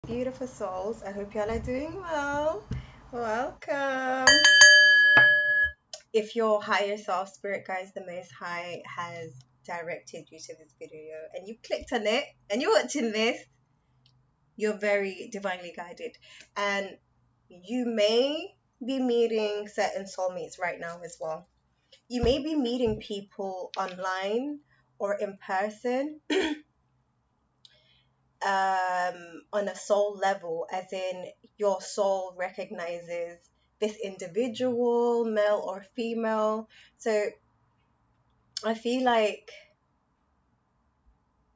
Beautiful souls. I hope y'all are doing well. Welcome. If your higher self, spirit guides, the most high, has directed you to this video and you clicked on it and you're watching this, you're very divinely guided. And you may be meeting certain soulmates right now as well. You may be meeting people online or in person on a soul level, as in your soul recognizes this individual, male or female. So I feel like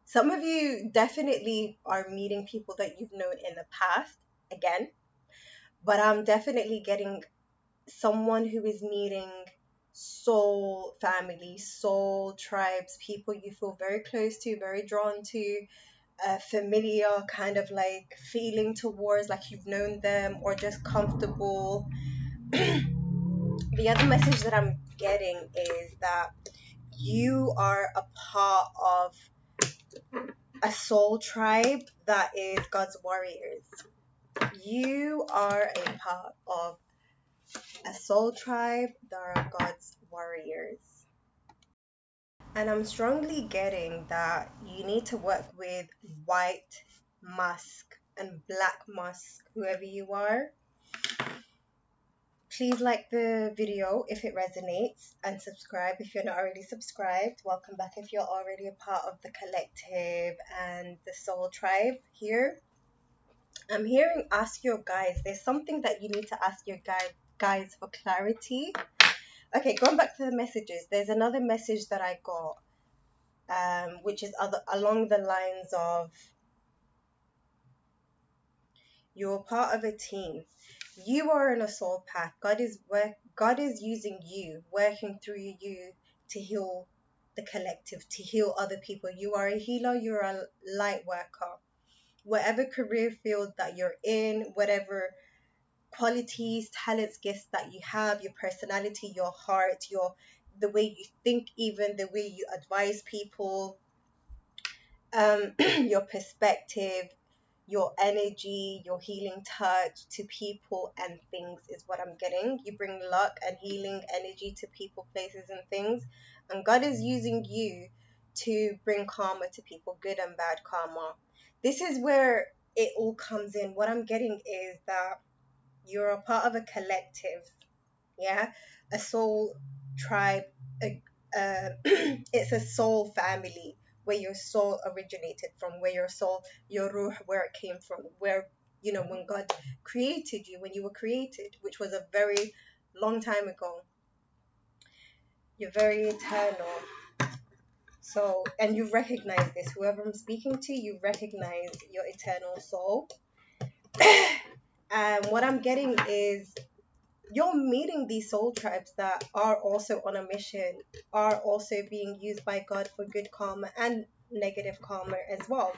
some of you definitely are meeting people that you've known in the past again, but I'm definitely getting someone who is meeting soul family, soul tribes, people you feel very close to, very drawn to, a familiar kind of like feeling towards, like you've known them or just comfortable. The other message that I'm getting is that you are a part of a soul tribe that is God's warriors. You are a part of a soul tribe that are God's warriors. And I'm strongly getting that you need to work with white musk and black musk, whoever you are. Please like the video if it resonates and subscribe if you're not already subscribed. Welcome back if you're already a part of the collective and the soul tribe here. I'm hearing ask your guides. There's something that you need to ask your guides for clarity. Okay, going back to the messages, there's another message that I got, which is along the lines of you're part of a team. You are on a soul path. God is using you, working through you to heal the collective, to heal other people. You are a healer, you're a light worker. Whatever career field that you're in, whatever qualities, talents, gifts that you have, your personality, your heart, the way you think, even the way you advise people, your perspective, your energy, your healing touch to people and things is what I'm getting. You bring luck and healing energy to people, places, and things. And God is using you to bring karma to people, good and bad karma. This is where it all comes in. What I'm getting is that you're a part of a collective, yeah, a soul tribe, it's a soul family where your soul originated from, where your soul, your ruh, where it came from, where, when God created you, when you were created, which was a very long time ago. You're very eternal. So, and you recognize this, whoever I'm speaking to, you recognize your eternal soul. And what I'm getting is you're meeting these soul tribes that are also on a mission, are also being used by God for good karma and negative karma as well.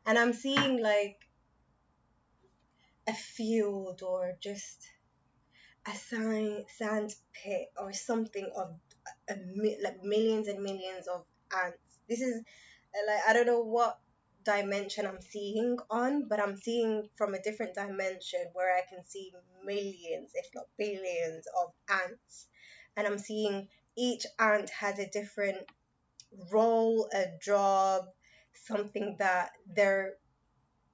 And I'm seeing like a field or just a sand pit or something of like millions and millions of ants. This is like, I don't know what dimension I'm seeing on, but I'm seeing from a different dimension where I can see millions, if not billions, of ants. And I'm seeing each ant has a different role, a job, something that their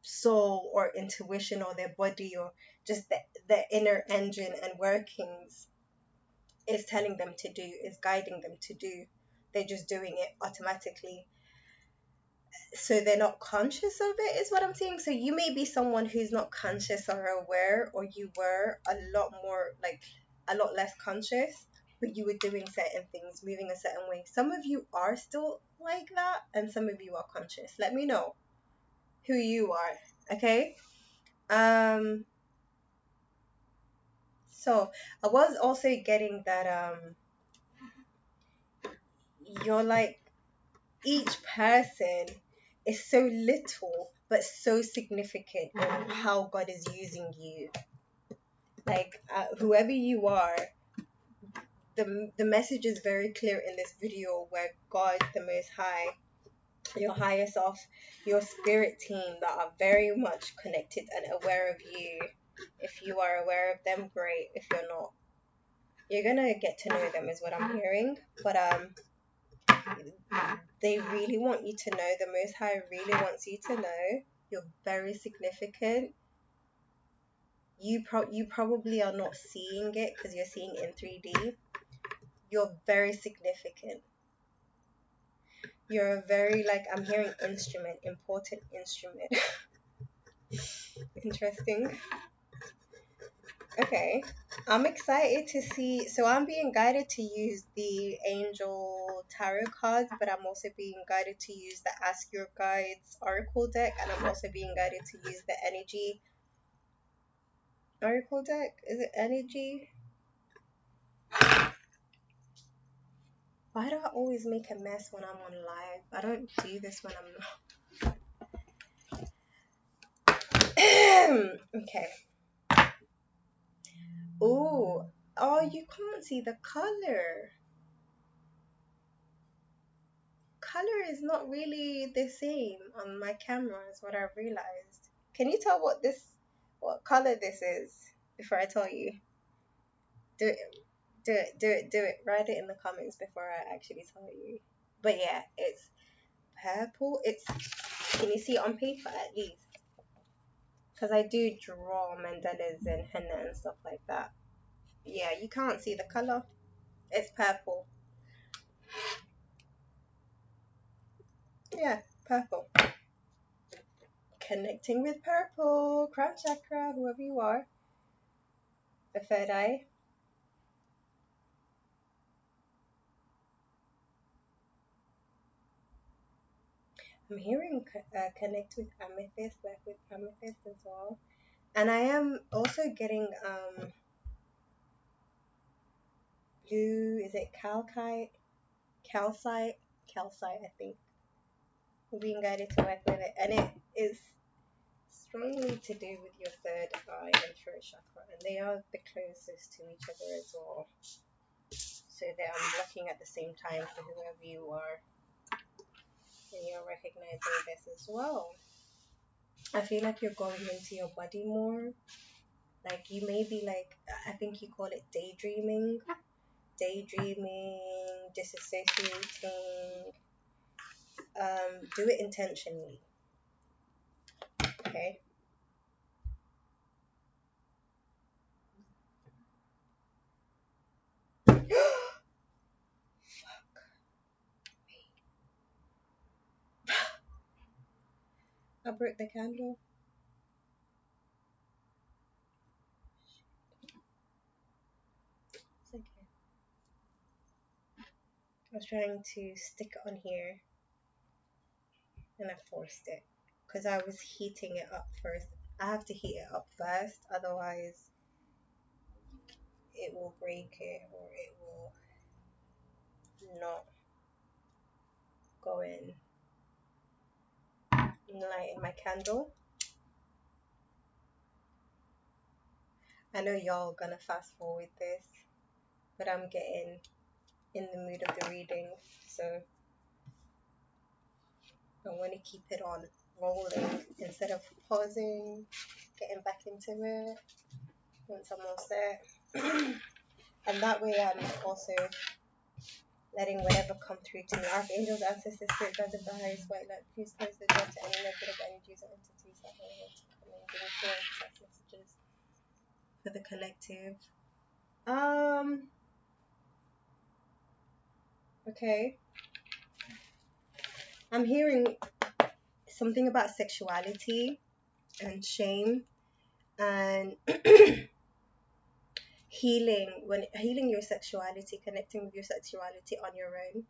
soul or intuition or their body or just the inner engine and workings is telling them to do, is guiding them to do. They're just doing it automatically, so they're not conscious of it, is what I'm saying. So you may be someone who's not conscious or aware, or you were a lot more, like a lot less conscious, but you were doing certain things, moving a certain way. Some of you are still like that, and some of you are conscious. Let me know who you are, okay? So I was also getting that you're like, each person is so little but so significant in how God is using you. Like, whoever you are, the message is very clear in this video where God, the Most High, your higher self, your spirit team that are very much connected and aware of you. If you are aware of them, great. If you're not, you're gonna get to know them, is what I'm hearing. But they really want you to know. The Most High really wants you to know you're very significant. You probably are not seeing it because you're seeing in 3D. You're very significant. You're a very, like, I'm hearing instrument, important instrument. Interesting. Okay. I'm excited to see. So I'm being guided to use the Angel Tarot cards, but I'm also being guided to use the Ask Your Guides Oracle deck, and I'm also being guided to use the Energy Oracle deck. Is it Energy? Why do I always make a mess when I'm on live? I don't do this when I'm not. Okay. Oh, oh, you can't see the color. Color is not really the same on my camera, is what I've realized. Can you tell what color this is before I tell you? Do it, do it, do it, do it. Write it in the comments before I actually tell you. But yeah, it's purple. Can you see it on paper at least? Because I do draw mandalas and henna and stuff like that. Yeah, you can't see the color. It's purple. Yeah, purple. Connecting with purple, crown chakra, whoever you are. The third eye. I'm hearing connect with amethyst, like with amethyst as well. And I am also getting blue, is it calcite? Calcite? Calcite, I think. We're being guided to work with it. And it is strongly to do with your third eye and throat chakra. And they are the closest to each other as well. So that I'm looking at the same time for whoever you are. And you're recognizing this as well. I feel like you're going into your body more. Like you may be like, I think you call it daydreaming, disassociating. Do it intentionally. Okay. I broke the candle. It's okay. I was trying to stick it on here and I forced it because I was heating it up first. I have to heat it up first, otherwise it will break it or it will not go in. Light in my candle. I know y'all gonna fast forward this, but I'm getting in the mood of the reading, so I want to keep it on rolling instead of pausing, getting back into it once I'm all set. And that way I'm also letting whatever come through to me. Archangels, ancestors, spirit guides of the highest white light, please close the door to any negative energies or entities that may want to come in, giving clear text messages for the collective. Okay. I'm hearing something about sexuality and shame and healing your sexuality, connecting with your sexuality on your own,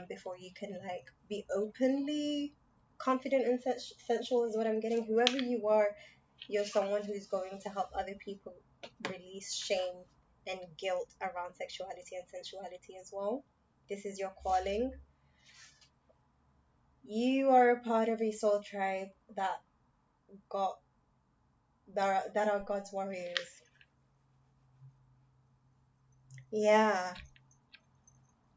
before you can like be openly confident and sensual is what I'm getting. Whoever you are, you're someone who's going to help other people release shame and guilt around sexuality and sensuality as well. This is your calling. You are a part of a soul tribe got that are God's warriors. Yeah.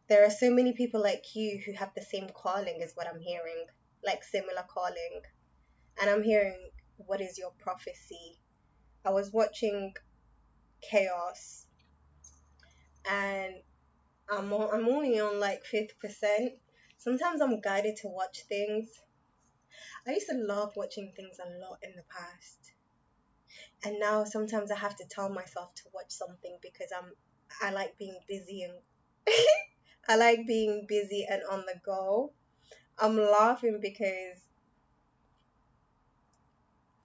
There are so many people like you who have the same calling, is what I'm hearing, like similar calling. And I'm hearing, what is your prophecy? I was watching Chaos, and I'm only on like 5th percent. Sometimes I'm guided to watch things. I used to love watching things a lot in the past, and now sometimes I have to tell myself to watch something because I like being busy and I like being busy and on the go. I'm laughing because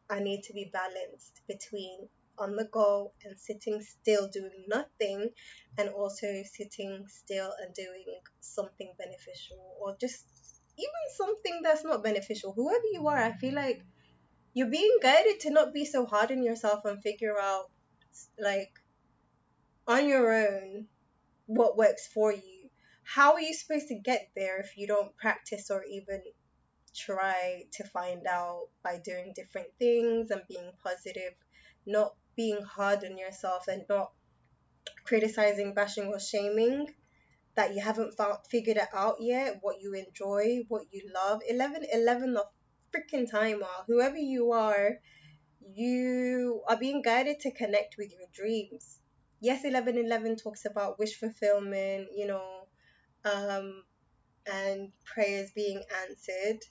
I need to be balanced between on the go and sitting still doing nothing, and also sitting still and doing something beneficial, or just even something that's not beneficial. Whoever you are, I feel like you're being guided to not be so hard on yourself and figure out, like, on your own what works for you. How are you supposed to get there if you don't practice or even try to find out by doing different things and being positive, not being hard on yourself, and not criticizing, bashing, or shaming that you haven't figured it out yet, what you enjoy, what you love. 1111 the freaking timer. Whoever you are being guided to connect with your dreams. Yes, 1111 talks about wish fulfillment, um, and prayers being answered,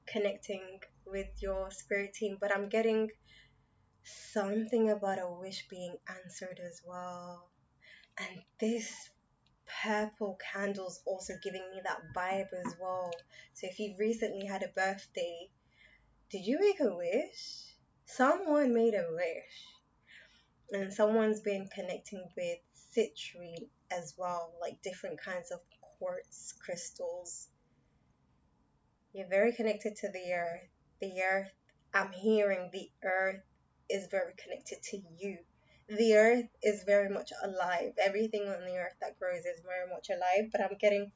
connecting with your spirit team, but I'm getting something about a wish being answered as well. And this purple candle's also giving me that vibe as well. So if you've recently had a birthday, did you make a wish? Someone made a wish. And someone's been connecting with citrine as well, like different kinds of quartz crystals. You're very connected to the earth. The earth, I'm hearing the earth is very connected to you. The earth is very much alive. Everything on the earth that grows is very much alive, but I'm getting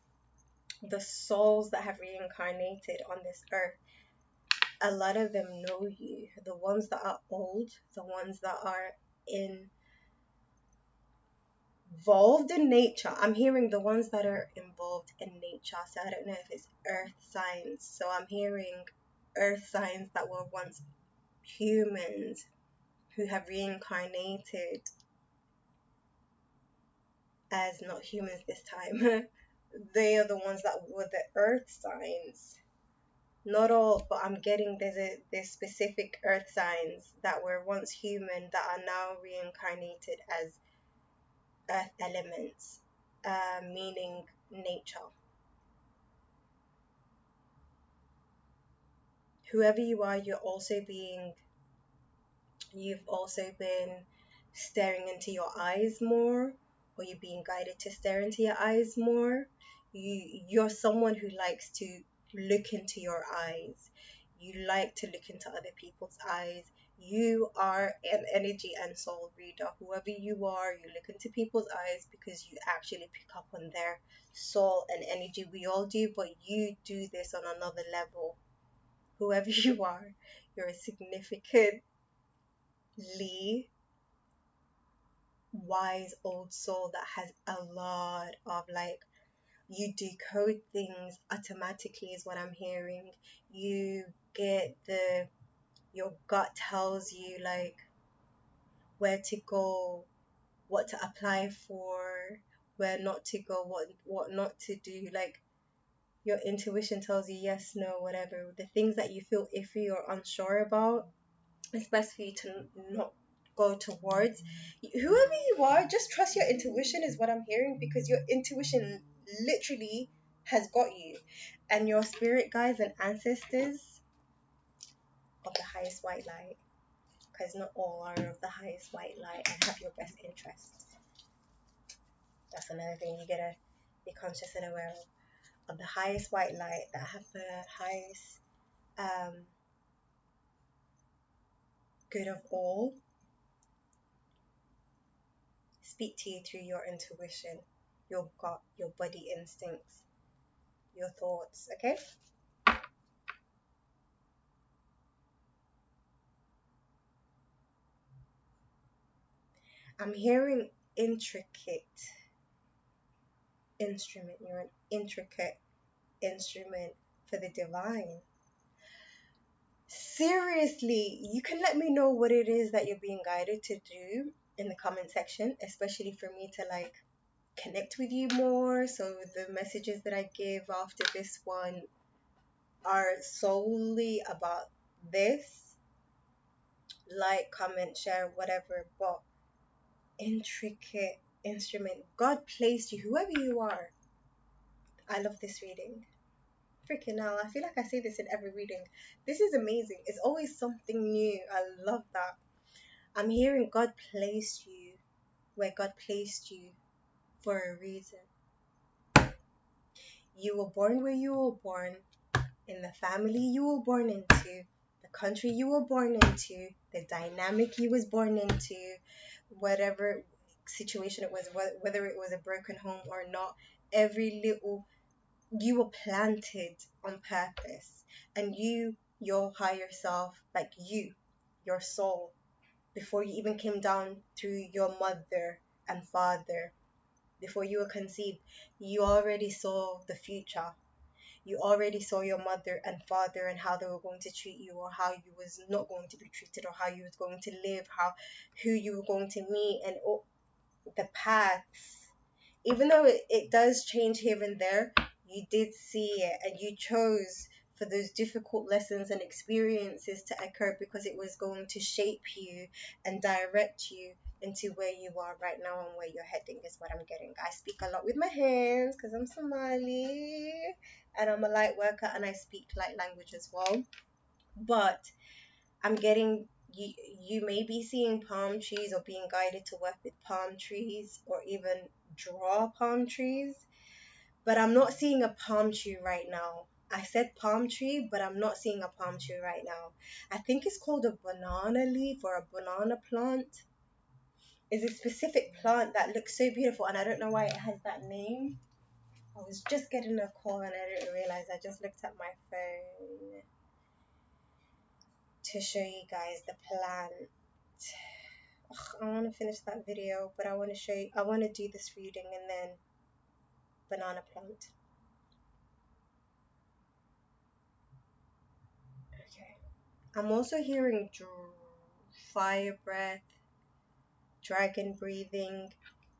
the souls that have reincarnated on this earth. A lot of them know you. The ones that are old, the ones that are involved in nature. I'm hearing the ones that are involved in nature. So I don't know if it's earth signs. So I'm hearing earth signs that were once humans who have reincarnated as not humans this time. They are the ones that were the earth signs. Not all, but I'm getting there's specific earth signs that were once human that are now reincarnated as earth elements, meaning nature. Whoever you are, you've also been staring into your eyes more, or you're being guided to stare into your eyes more. You're someone who likes to look into your eyes. You like to look into other people's eyes. You are an energy and soul reader. Whoever you are, you look into people's eyes because you actually pick up on their soul and energy. We all do, but you do this on another level. Whoever you are, you're a significantly wise old soul that has a lot of, like, you decode things automatically is what I'm hearing. You get your gut tells you, like, where to go, what to apply for, where not to go, what not to do. Like, your intuition tells you yes, no, whatever. The things that you feel iffy or unsure about, it's best for you to not go towards. Whoever you are, just trust your intuition, is what I'm hearing, because your intuition literally has got you. And your spirit guides and ancestors of the highest white light, because not all are of the highest white light and have your best interests. That's another thing you gotta be conscious and aware of the highest white light that have the highest good of all. Speak to you through your intuition, your gut, your body instincts, your thoughts, okay? I'm hearing intricate. instrument. You're an intricate instrument for the divine. Seriously, you can let me know what it is that you're being guided to do in the comment section, especially for me to like connect with you more. So the messages that I give after this one are solely about this. Like, comment, share, whatever. But intricate instrument. God placed you, whoever you are. I love this reading. Freaking hell, I feel like I say this in every reading. This is amazing. It's always something new. I love that. I'm hearing God placed you where God placed you for a reason. You were born where you were born, in the family you were born into, the country you were born into, the dynamic you was born into, whatever situation it was, whether it was a broken home or not, every little, you were planted on purpose. And you, your higher self, like you, your soul, before you even came down through your mother and father, before you were conceived, you already saw the future. You already saw your mother and father and how they were going to treat you, or how you was not going to be treated, or how you was going to live, how, who you were going to meet, and all the paths. Even though it does change here and there, you did see it, and you chose for those difficult lessons and experiences to occur, because it was going to shape you and direct you into where you are right now and where you're heading, is what I'm getting. I speak a lot with my hands because I'm Somali and I'm a light worker, and I speak light language as well. But I'm getting, you may be seeing palm trees or being guided to work with palm trees or even draw palm trees, but I'm not seeing a palm tree right now. I said palm tree, but I'm not seeing a palm tree right now. I think it's called a banana leaf or a banana plant. It's a specific plant that looks so beautiful, and I don't know why it has that name. I was just getting a call and I didn't realize. I just looked at my phone to show you guys the plant. Ugh, I want to finish that video, but I want to show you, I want to do this reading and then banana plant. Okay. I'm also hearing fire breath, dragon breathing.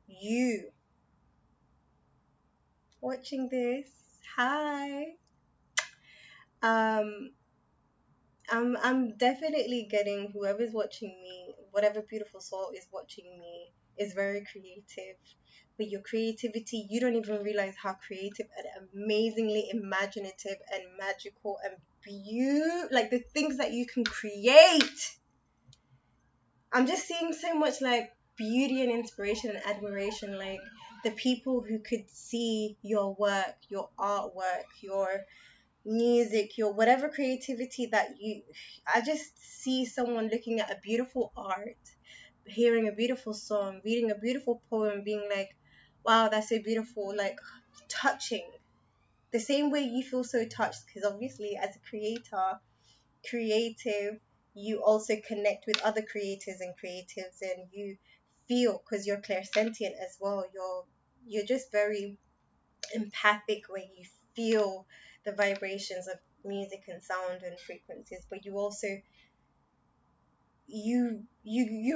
You watching this, hi. Um, I'm definitely getting, whoever's watching me, whatever beautiful soul is watching me, is very creative. With your creativity, you don't even realize how creative and amazingly imaginative and magical and beautiful, like the things that you can create. I'm just seeing so much like beauty and inspiration and admiration, like the people who could see your work, your artwork, your music, your whatever creativity that you, I just see someone looking at a beautiful art, hearing a beautiful song, reading a beautiful poem, being like, wow, that's so beautiful, like touching the same way you feel so touched, because obviously as a creative, you also connect with other creators and creatives, and you feel, because you're clairsentient as well, you're just very empathic, where you feel the vibrations of music and sound and frequencies, but you also, you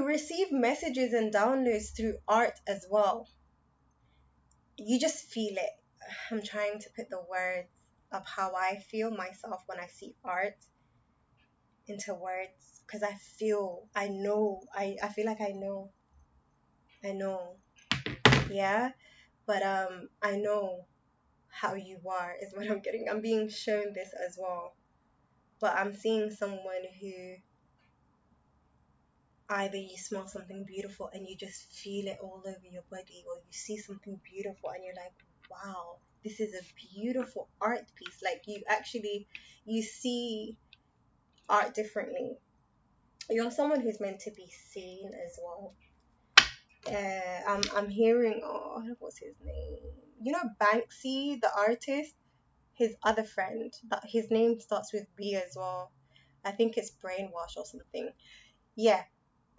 receive messages and downloads through art as well. You just feel it. I'm trying to put the words of how I feel myself when I see art into words, because I feel like I know, yeah. But I know how you are, is what I'm getting. I'm being shown this as well. But I'm seeing someone who, either you smell something beautiful and you just feel it all over your body, or you see something beautiful and you're like, wow, this is a beautiful art piece. Like you see art differently. You're someone who's meant to be seen as well. I'm hearing, oh, what's his name? You know Banksy, the artist, his other friend, that his name starts with B as well. I think it's Brainwash or something. Yeah,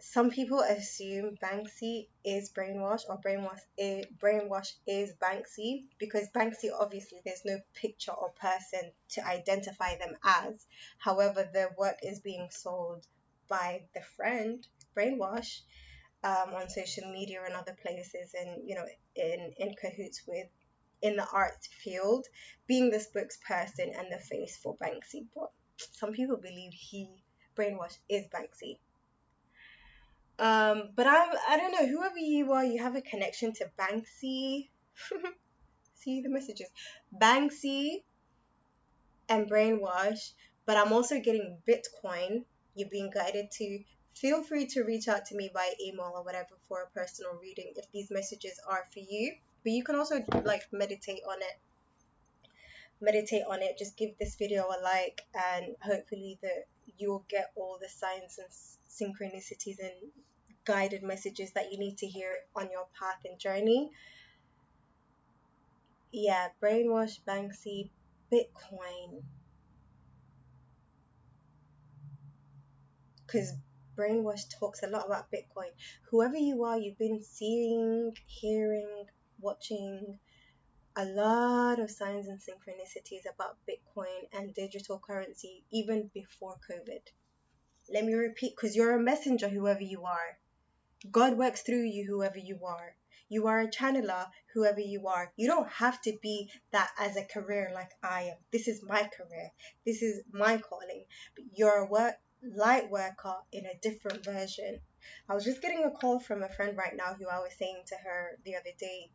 Some people assume Banksy is brainwash, or brainwash is Banksy, because Banksy, obviously there's no picture or person to identify them as. However, their work is being sold by the friend brainwash, on social media and other places, and in cahoots with, in the arts field, being the spokesperson and the face for Banksy. But some people believe brainwash is Banksy. But I don't know, whoever you are, you have a connection to Banksy. See the messages. Banksy and brainwash, but I'm also getting Bitcoin. You're being guided to, feel free to reach out to me by email or whatever for a personal reading if these messages are for you. But you can also like meditate on it, just give this video a like, and hopefully that you'll get all the signs and synchronicities and guided messages that you need to hear on your path and journey. Yeah, brainwash, Banksy, Bitcoin, because brainwash talks a lot about Bitcoin. Whoever you are, you've been seeing, hearing, watching a lot of signs and synchronicities about Bitcoin and digital currency even before COVID. Let me repeat, because you're a messenger, whoever you are. God works through you, whoever you are. You are a channeler, whoever you are. You don't have to be that as a career like I am. This is my career. This is my calling. But you're a light worker in a different version. I was just getting a call from a friend right now who I was saying to her the other day,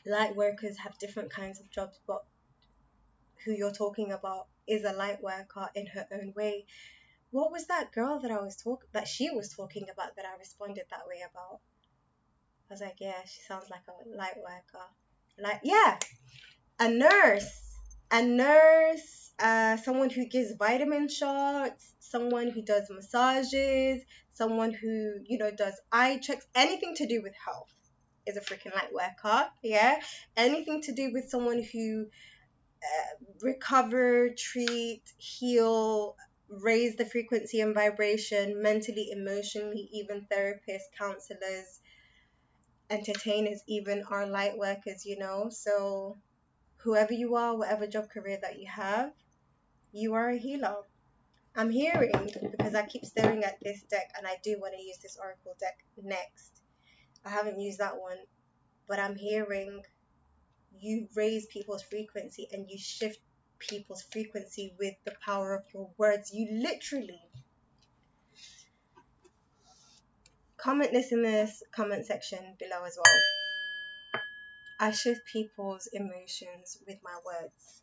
light workers have different kinds of jobs, but who you're talking about is a light worker in her own way. What was that girl that she was talking about that I responded that way about? I was like, yeah, she sounds like a light worker. Like, yeah, a nurse, someone who gives vitamin shots, someone who does massages, someone who, does eye checks, anything to do with health is a freaking light worker. Yeah, anything to do with someone who recover, treat, heal, raise the frequency and vibration mentally, emotionally, even therapists, counselors, entertainers, even are light workers. So whoever you are, whatever job career that you have, you are a healer. I'm hearing, because I keep staring at this deck and I do want to use this oracle deck next. I haven't used that one, but I'm hearing you raise people's frequency and you shift people's frequency with the power of your words. You literally comment this in this comment section below as well. I shift people's emotions with my words.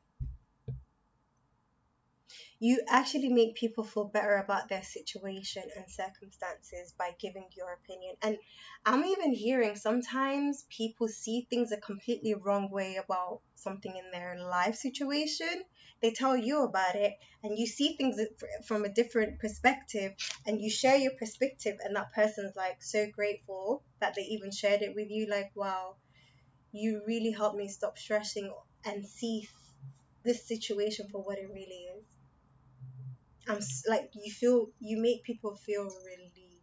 You actually make people feel better about their situation and circumstances by giving your opinion. And I'm even hearing sometimes people see things a completely wrong way about something in their life situation. They tell you about it and you see things from a different perspective, and you share your perspective, and that person's like so grateful that they even shared it with you. Like, wow, you really helped me stop stressing and see this situation for what it really is. Like, you make people feel relieved.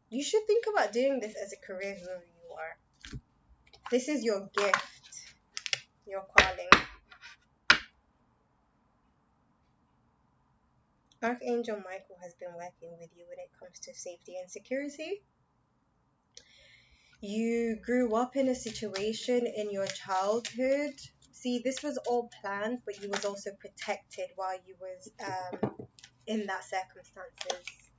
You should think about doing this as a career, whoever you are. This is your gift, your calling. Archangel Michael has been working with you when it comes to safety and security. You grew up in a situation in your childhood. See, this was all planned, but you was also protected while you was in that circumstances.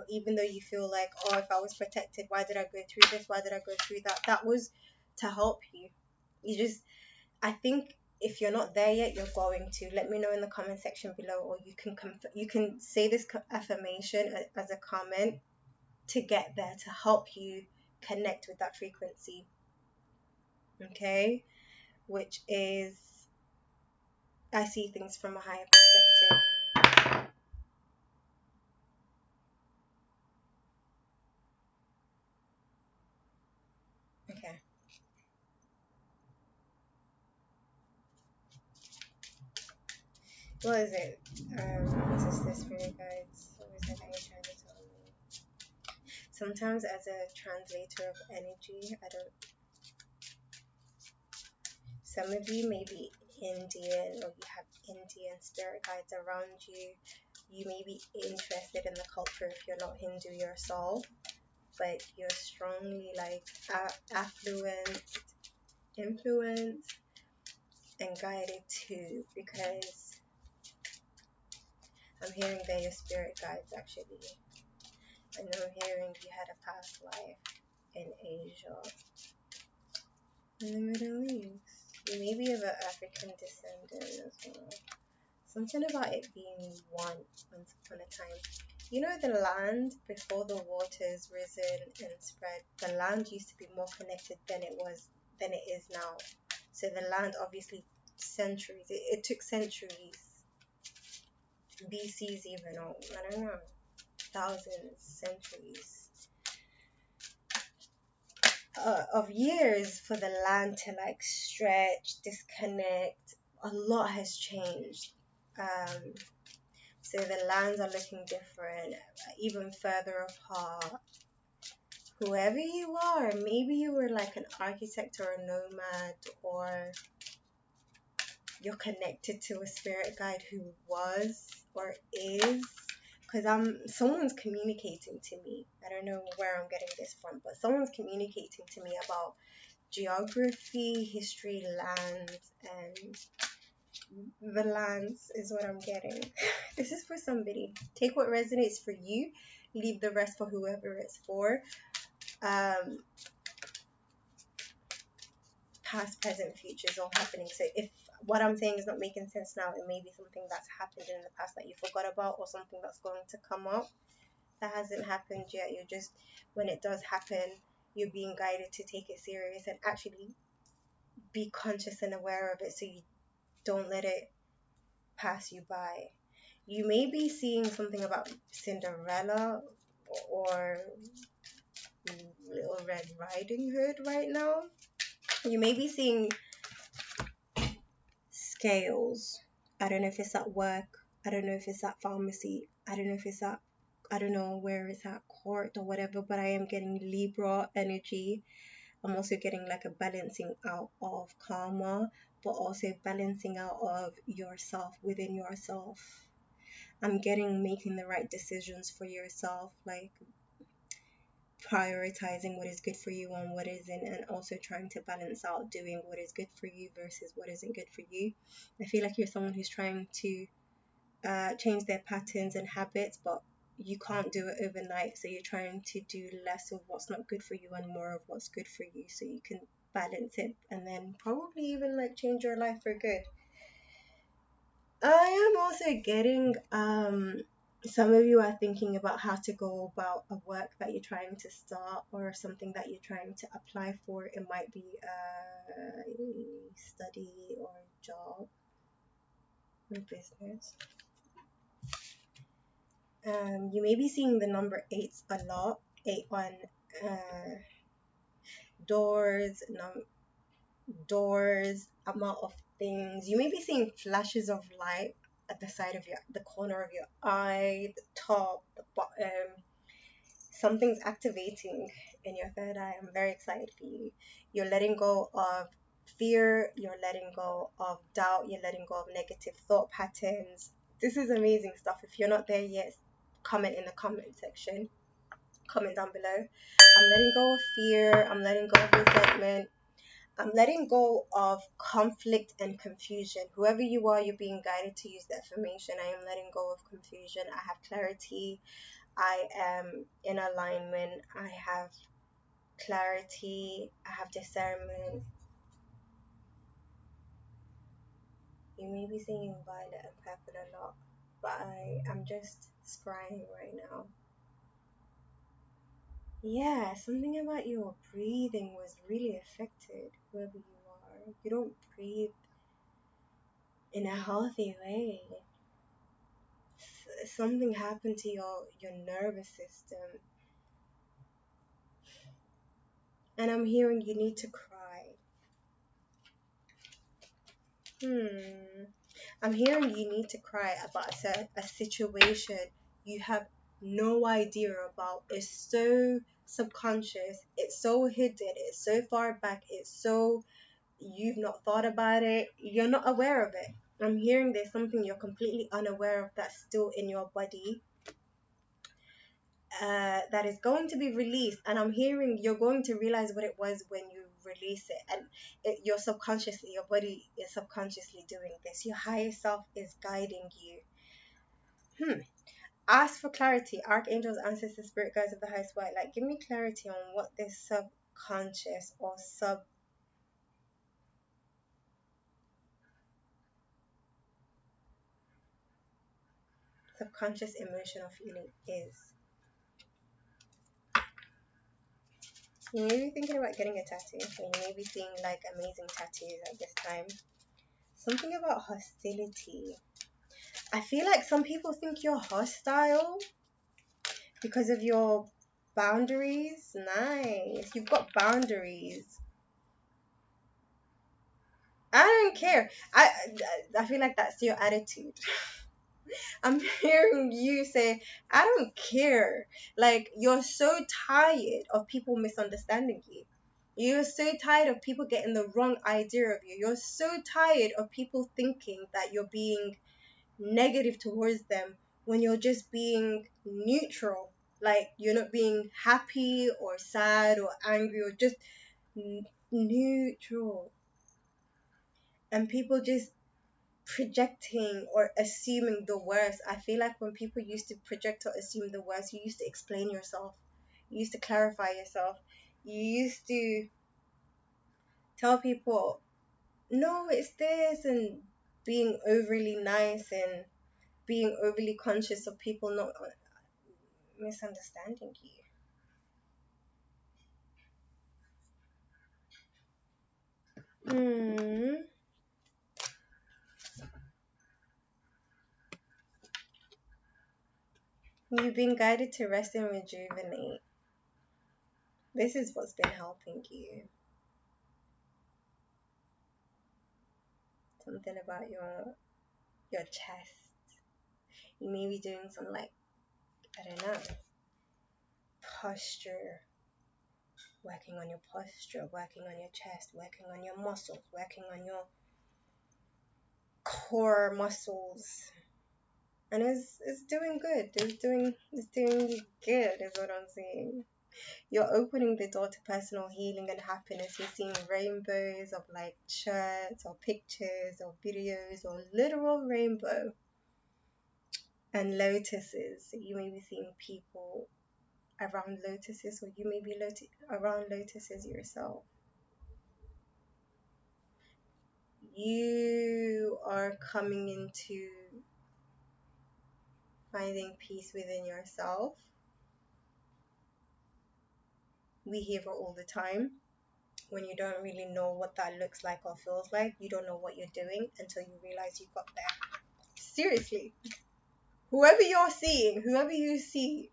Even though you feel like, oh, if I was protected, why did I go through this? Why did I go through that? That was to help you. I think if you're not there yet, you're going to. Let me know in the comment section below, or you can say this affirmation as a comment to get there, to help you connect with that frequency. Okay? Which is, I see things from a higher perspective. Okay. What is it? This is this spirit guides. What is it that you're trying to tell me? Sometimes as a translator of energy, I don't, some of you may be Indian or you have Indian spirit guides around you. You may be interested in the culture if you're not Hindu yourself, but you're strongly like affluent, influenced, and guided too, because I'm hearing they're your spirit guides actually. And I'm hearing you had a past life in Asia, in the Middle East. You may be of an African descendant as well. Something about it being one once upon a time. You know, the land before the waters risen and spread, the land used to be more connected than it is now. So the land obviously centuries. It took centuries, BCs even, or I don't know, thousands, centuries of years for the land to like stretch, disconnect. A lot has changed. Um, so the lands are looking different, even further apart. Whoever you are, maybe you were like an architect or a nomad, or you're connected to a spirit guide who was or is. Because someone's communicating to me. I don't know where I'm getting this from, but someone's communicating to me about geography, history, lands, and the lands is what I'm getting. This is for somebody. Take what resonates for you, leave the rest for whoever it's for. Um, Past, present, future is all happening. So if what I'm saying is not making sense now, it may be something that's happened in the past that you forgot about, or something that's going to come up that hasn't happened yet. You're just, when it does happen, you're being guided to take it serious and actually be conscious and aware of it, so you don't let it pass you by. You may be seeing something about Cinderella or Little Red Riding Hood right now. You may be seeing scales. I don't know if it's at work. I don't know if it's at pharmacy. I don't know if it's at, I don't know where it's at, court or whatever, but I am getting Libra energy. I'm also getting like a balancing out of karma, but also balancing out of yourself within yourself. I'm getting making the right decisions for yourself, like prioritizing what is good for you and what isn't, and also trying to balance out doing what is good for you versus what isn't good for you. I feel like you're someone who's trying to change their patterns and habits, but you can't do it overnight. So you're trying to do less of what's not good for you and more of what's good for you, so you can balance it and then probably even like change your life for good. I am also getting some of you are thinking about how to go about a work that you're trying to start or something that you're trying to apply for. It might be a study or job or business. You may be seeing the number 8 a lot. 8 on uh, doors, doors, amount of things. You may be seeing flashes of light at the side of the corner of your eye, the top, the bottom. Something's activating in your third eye. I'm very excited for you. You're letting go of fear. You're letting go of doubt. You're letting go of negative thought patterns. This is amazing stuff. If you're not there yet, comment in the comment section. Comment down below. I'm letting go of fear. I'm letting go of resentment. I'm letting go of conflict and confusion. Whoever you are, you're being guided to use the affirmation. I am letting go of confusion. I have clarity. I am in alignment. I have clarity. I have discernment. You may be seeing violet and purple a lot, but I am just scrying right now. Yeah, something about your breathing was really affected, whoever you are. You don't breathe in a healthy way. Something happened to your nervous system. And I'm hearing you need to cry. I'm hearing you need to cry about a situation you have no idea about. It's so subconscious, it's so hidden, it's so far back, it's so, you've not thought about it, you're not aware of it. I'm hearing there's something you're completely unaware of that's still in your body, that is going to be released. And I'm hearing you're going to realize what it was when you release it. And you're subconsciously, your body is subconsciously doing this. Your higher self is guiding you. Ask for clarity. Archangels, ancestors, spirit guides of the highest white light. Give me clarity on what this subconscious or subconscious emotional feeling is. You may be thinking about getting a tattoo, or you may be seeing like amazing tattoos at this time. Something about hostility. I feel like some people think you're hostile because of your boundaries. Nice. You've got boundaries. I don't care. I feel like that's your attitude. I'm hearing you say, I don't care. Like, you're so tired of people misunderstanding you. You're so tired of people getting the wrong idea of you. You're so tired of people thinking that you're being negative towards them when you're just being neutral. Like, you're not being happy or sad or angry or just neutral. And people just projecting or assuming the worst. I feel like when people used to project or assume the worst, you used to explain yourself, you used to clarify yourself, you used to tell people, no, it's this, and being overly nice and being overly conscious of people not misunderstanding you. Hmm. You've been guided to rest and rejuvenate. This is what's been helping you. Something about your chest. You may be doing some, like, I don't know, posture, working on your posture, working on your chest, working on your muscles, working on your core muscles. And it's doing good. It's doing good is what I'm saying. You're opening the door to personal healing and happiness. You're seeing rainbows of like shirts or pictures or videos or literal rainbow and lotuses. So you may be seeing people around lotuses, or you may be around lotuses yourself. You are coming into finding peace within yourself. We hear it all the time. When you don't really know what that looks like or feels like, you don't know what you're doing until you realize you got there. Seriously. Whoever you see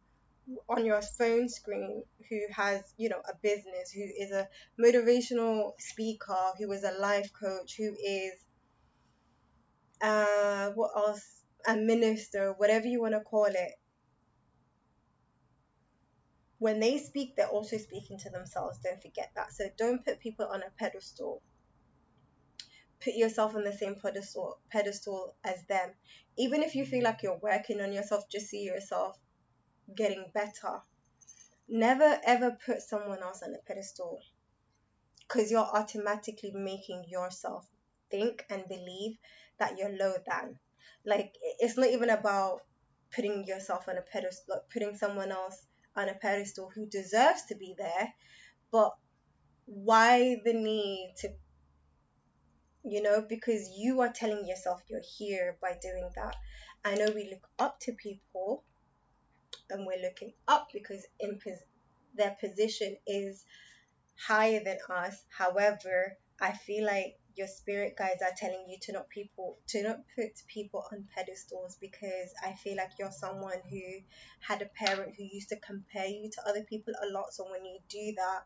on your phone screen who has, a business, who is a motivational speaker, who is a life coach, who is what else? A minister, whatever you want to call it. When they speak, they're also speaking to themselves. Don't forget that. So don't put people on a pedestal. Put yourself on the same pedestal as them. Even if you feel like you're working on yourself, just see yourself getting better. Never ever put someone else on a pedestal, because you're automatically making yourself think and believe that you're lower than. Like, it's not even about putting yourself on a pedestal, like putting someone else on a pedestal who deserves to be there, but why the need to, because you are telling yourself you're here by doing that. I know we look up to people, and we're looking up because their position is higher than us. However, I feel like your spirit guides are telling you to not put people on pedestals, because I feel like you're someone who had a parent who used to compare you to other people a lot. So when you do that,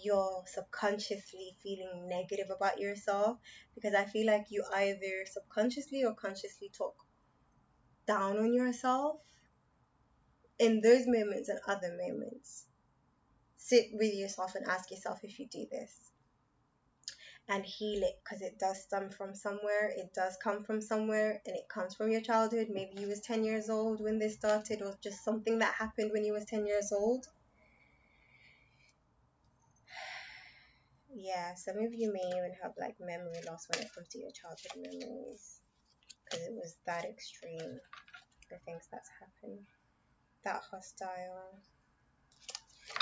you're subconsciously feeling negative about yourself, because I feel like you either subconsciously or consciously talk down on yourself. in those moments and other moments, sit with yourself and ask yourself if you do this and heal it, because it does stem from somewhere, it does come from somewhere, and it comes from your childhood. Maybe you was 10 years old when this started, or just something that happened when you was 10 years old. Yeah, some of you may even have like memory loss when it comes to your childhood memories, because it was that extreme, the things that's happened, that hostile.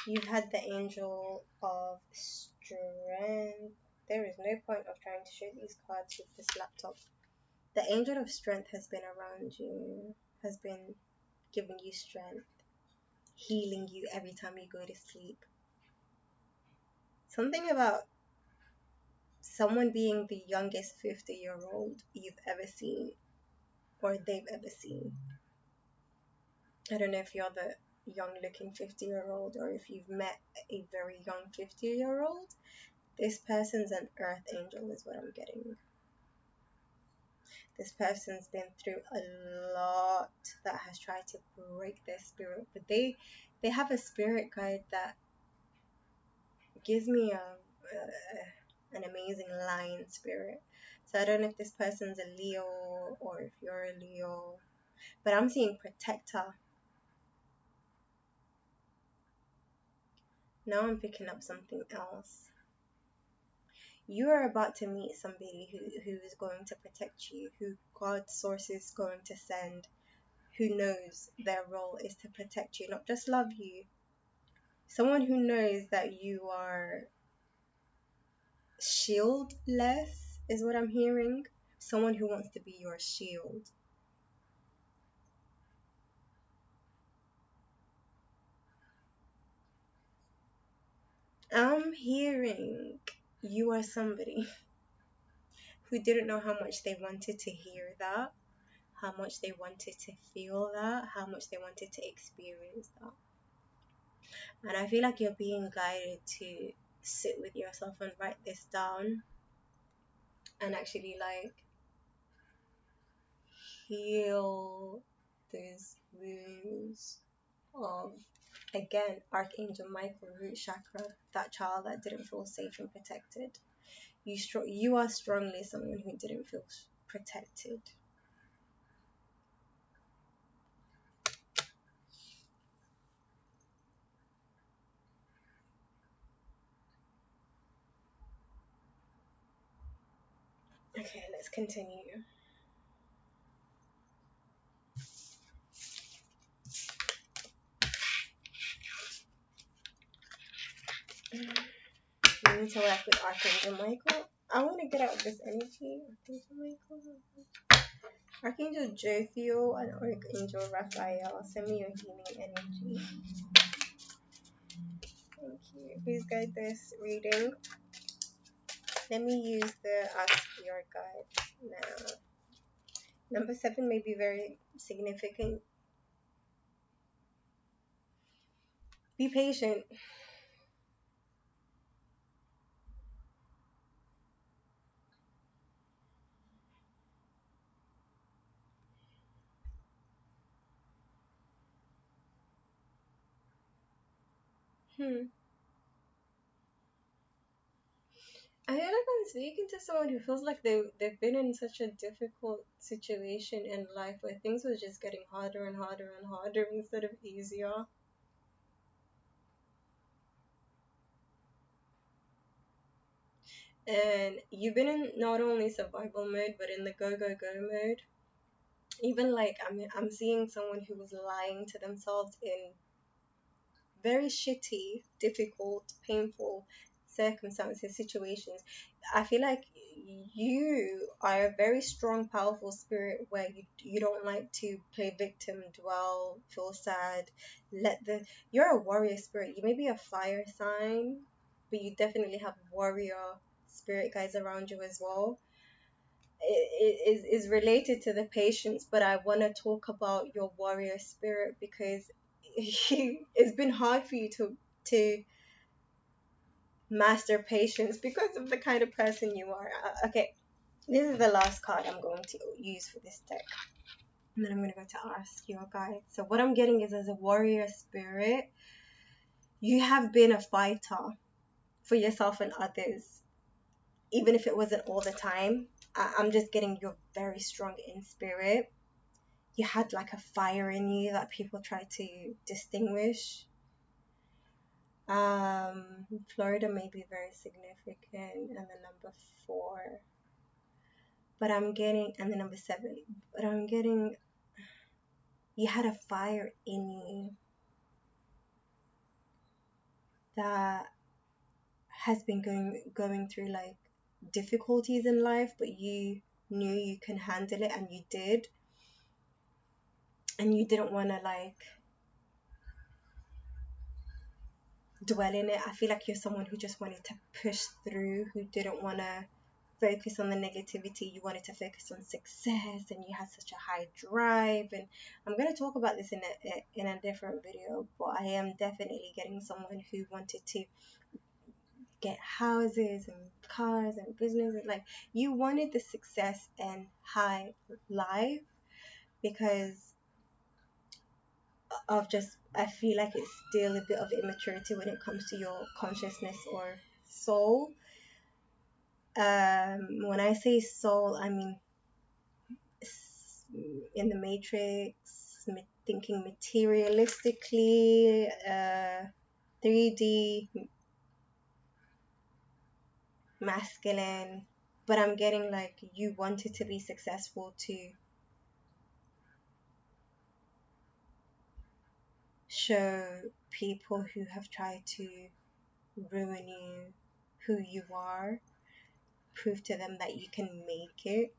You've had the angel of strength. There is no point of trying to show these cards with this laptop. The angel of strength has been around you, has been giving you strength, healing you every time you go to sleep. Something about someone being the youngest 50-year-old you've ever seen or they've ever seen. I don't know if you're the young looking 50-year-old or if you've met a very young 50-year-old. This person's an earth angel is what I'm getting. This person's been through a lot that has tried to break their spirit, but they have a spirit guide that gives me an amazing lion spirit. So I don't know if this person's a Leo or if you're a Leo, but I'm seeing protector. Now I'm picking up something else. You are about to meet somebody who is going to protect you, who God's source is going to send, who knows their role is to protect you, not just love you. Someone who knows that you are shieldless is what I'm hearing. Someone who wants to be your shield. I'm hearing you are somebody who didn't know how much they wanted to hear that, how much they wanted to feel that, how much they wanted to experience that. And I feel like you're being guided to sit with yourself and write this down and actually like heal those wounds of, again, Archangel Michael, root chakra, that child that didn't feel safe and protected. You are strongly someone who didn't feel protected. Okay, let's continue. We need to work with Archangel Michael. I want to get out of this energy. Archangel Michael, Archangel Jophiel, and Archangel Raphael. Send me your healing energy. Thank you. Please guide this reading. Let me use the Ask Your Guide now. Number 7 may be very significant. Be patient. I feel like I'm speaking to someone who feels like they've been in such a difficult situation in life where things were just getting harder and harder and harder instead of easier. And you've been in not only survival mode but in the go go go mode. Even like I'm seeing someone who was lying to themselves in very shitty, difficult, painful circumstances, situations. I feel like you are a very strong, powerful spirit where you don't like to play victim, dwell, feel sad. You're a warrior spirit. You may be a fire sign, but you definitely have warrior spirit guys around you as well. It is related to the patience, but I want to talk about your warrior spirit because it's been hard for you to master patience because of the kind of person you are. Okay, this is the last card I'm going to use for this deck. And then I'm going to go to ask your guide. So what I'm getting is, as a warrior spirit, you have been a fighter for yourself and others, even if it wasn't all the time. I'm just getting you're very strong in spirit. You had like a fire in you that people try to distinguish. Florida may be very significant, and the number 4. But I'm getting, and the number 7. But I'm getting, you had a fire in you that has been going through like difficulties in life, but you knew you can handle it, and you did, and you didn't want to like dwell in it. I feel like you're someone who just wanted to push through, who didn't want to focus on the negativity. You wanted to focus on success, and you had such a high drive. And I'm going to talk about this in a different video, but I am definitely getting someone who wanted to get houses and cars and businesses. Like, you wanted the success and high life because of just, I feel like it's still a bit of immaturity when it comes to your consciousness or soul. When I say soul, I mean in the matrix, thinking materialistically, 3D, masculine. But I'm getting like you wanted to be successful to show people who have tried to ruin you who you are. Prove to them that you can make it.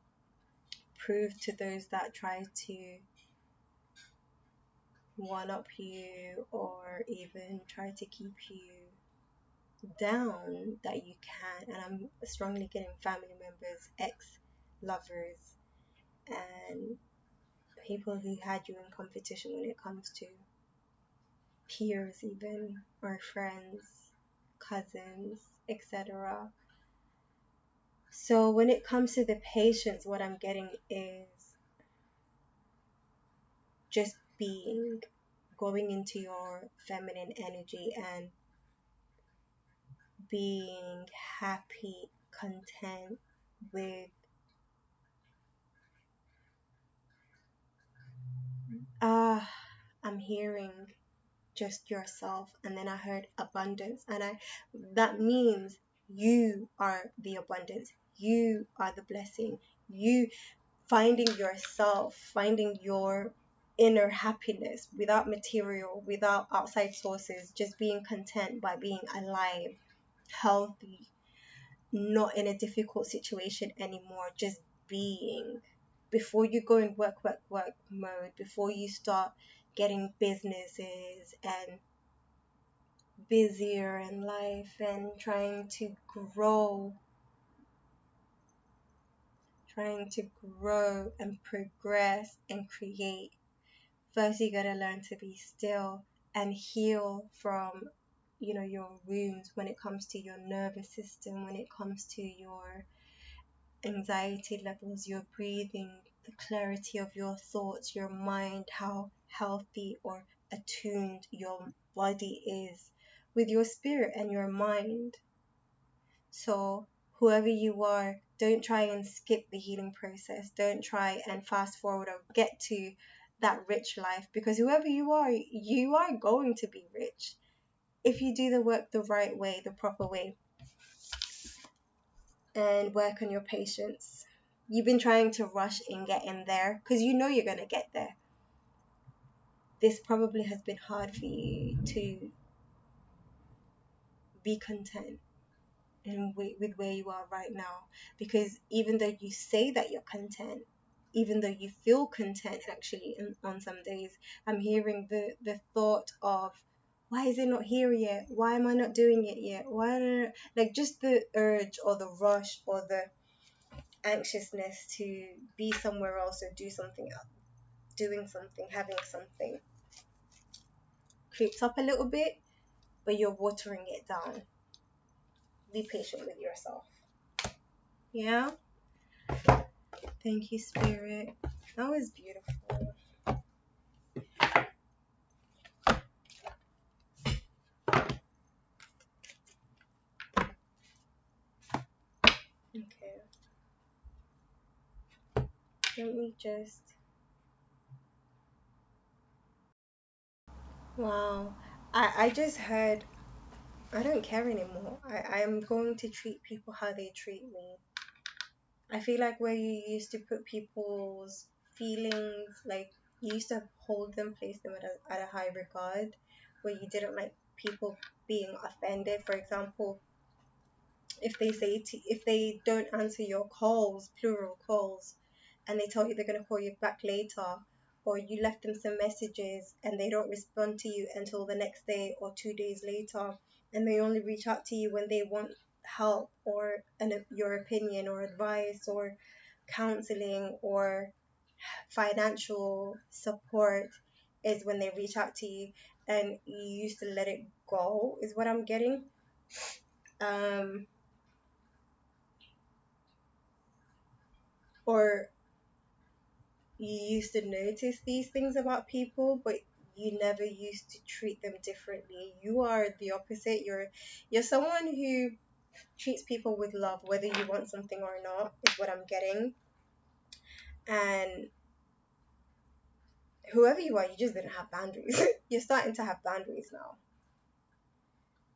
Prove to those that try to one up you or even try to keep you down that you can. And I'm strongly getting family members, ex-lovers, and people who had you in competition when it comes to peers even, or friends, cousins, etc. So when it comes to the patience, what I'm getting is just being, going into your feminine energy and being happy, content with I'm hearing just yourself, and then I heard abundance, and I that means you are the abundance, you are the blessing, you finding yourself, finding your inner happiness without material, without outside sources, just being content by being alive, healthy, not in a difficult situation anymore, just being. Before you go in work mode, before you start getting businesses and busier in life and grow, trying to grow and progress and create, first you gotta learn to be still and heal from, your wounds when it comes to your nervous system, when it comes to your anxiety levels, your breathing, the clarity of your thoughts, your mind, how healthy or attuned your body is with your spirit and your mind. So whoever you are, don't try and skip the healing process. Don't try and fast forward or get to that rich life, because whoever you are going to be rich if you do the work the right way, the proper way, and work on your patience. You've been trying to rush and get in there because you know you're going to get there. This probably has been hard for you to be content and with where you are right now, because even though you say that you're content, even though you feel content actually on some days, I'm hearing the thought of, why is it not here yet? Why am I not doing it yet? Why, like, just the urge or the rush or the anxiousness to be somewhere else or do something else, doing something, having something creeps up a little bit, but you're watering it down. Be patient with yourself. Yeah. Thank you, Spirit. That was beautiful. Okay. Let me just. Wow. I just heard I don't care anymore. I'm going to treat people how they treat me. I feel like where you used to put people's feelings, like you used to hold them, place them at a high regard, where you didn't like people being offended. For example, if they don't answer your calls, plural calls, and they tell you they're going to call you back later, or you left them some messages and they don't respond to you until the next day or 2 days later, and they only reach out to you when they want help or your opinion or advice or counseling or financial support, is when they reach out to you, and you used to let it go, is what I'm getting. um or you used to notice these things about people, but you never used to treat them differently. You are the opposite. You're someone who treats people with love, whether you want something or not, is what I'm getting. And whoever you are, you just didn't have boundaries. You're starting to have boundaries now.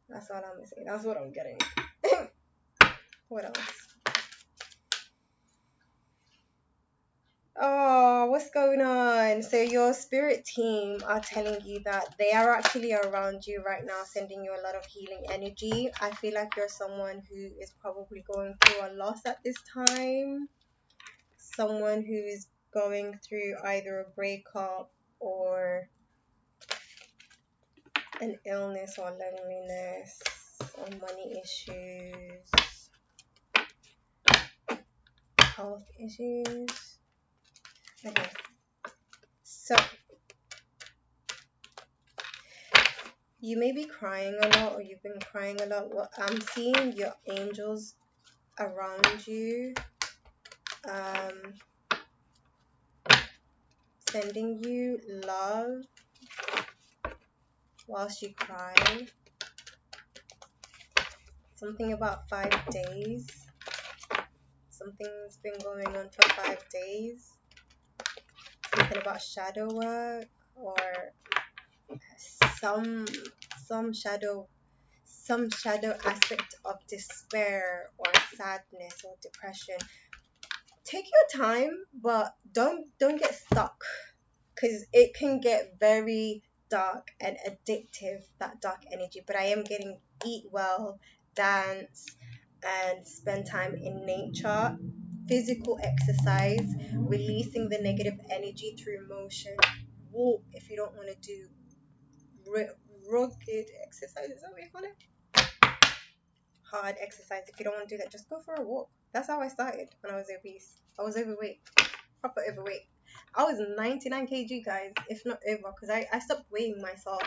That's all I'm gonna say. That's what I'm getting. What else? Oh, what's going on? So your spirit team are telling you that they are actually around you right now, sending you a lot of healing energy. I feel like you're someone who is probably going through a loss at this time. Someone who is going through either a breakup or an illness or loneliness or money issues, health issues. Okay. So you may be crying a lot, or you've been crying a lot. Well, I'm seeing your angels around you, um, sending you love whilst you cry. Something about 5 days. Something's been going on for 5 days. Something about shadow work, or some some shadow some shadow aspect of despair or sadness or depression. Take your time, but don't get stuck, because it can get very dark and addictive, that dark energy. But I am getting eat well, dance, and spend time in nature, physical exercise, releasing the negative energy through motion. Walk if you don't want to do rugged exercise. Is that what you call it? Hard exercise. If you don't want to do that, just go for a walk. That's how I started when I was obese. I was overweight, proper overweight. I was 99 kg, guys, if not over, because I stopped weighing myself.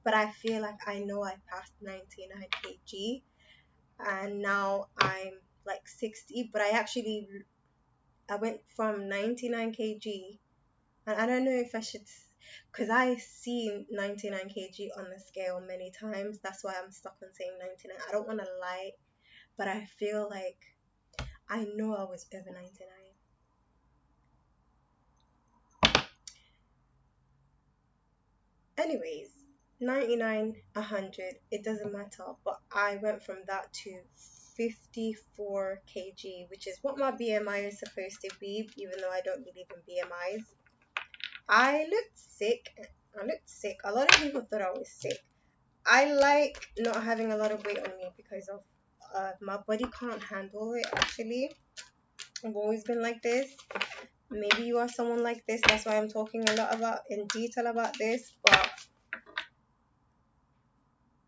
But I feel like I know I passed 99 kg, and now I'm like 60. But I went from 99 kg, and I don't know if I should, because I see 99 kg on the scale many times. That's why I'm stuck on saying 99. I don't want to lie, but I feel like I know I was over 99. Anyways, 99, 100, it doesn't matter. But I went from that to 54 kg, which is what my BMI is supposed to be, even though I don't believe in BMIs. I looked sick. I looked sick. A lot of people thought I was sick. I like not having a lot of weight on me because of my body can't handle it, actually. I've always been like this. Maybe you are someone like this. That's why I'm talking a lot about in detail about this. But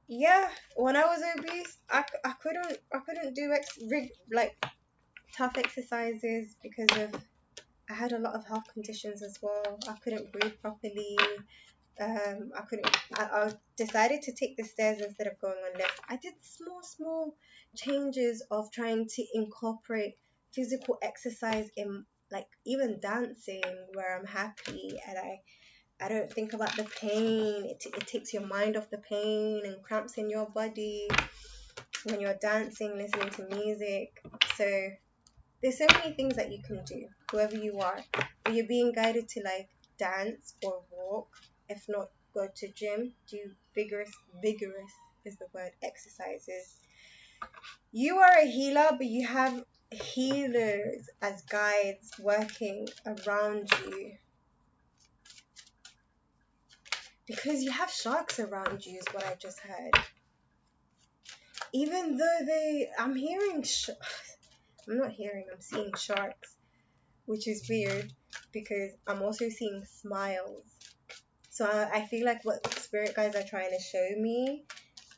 yeah, when I was obese, I couldn't do like tough exercises because of I had a lot of health conditions as well. I couldn't breathe properly. I couldn't. I decided to take the stairs instead of going on lifts. I did small changes of trying to incorporate physical exercise in like even dancing where I'm happy and I don't think about the pain. It takes your mind off the pain and cramps in your body when you're dancing, listening to music. So there's so many things that you can do, whoever you are. If you're being guided to like dance or walk, if not go to gym, do vigorous is the word, exercises. You are a healer, but you have healers as guides working around you. Because you have sharks around you is what I just heard. Even though I'm seeing sharks, which is weird because I'm also seeing smiles. So I feel like what spirit guides are trying to show me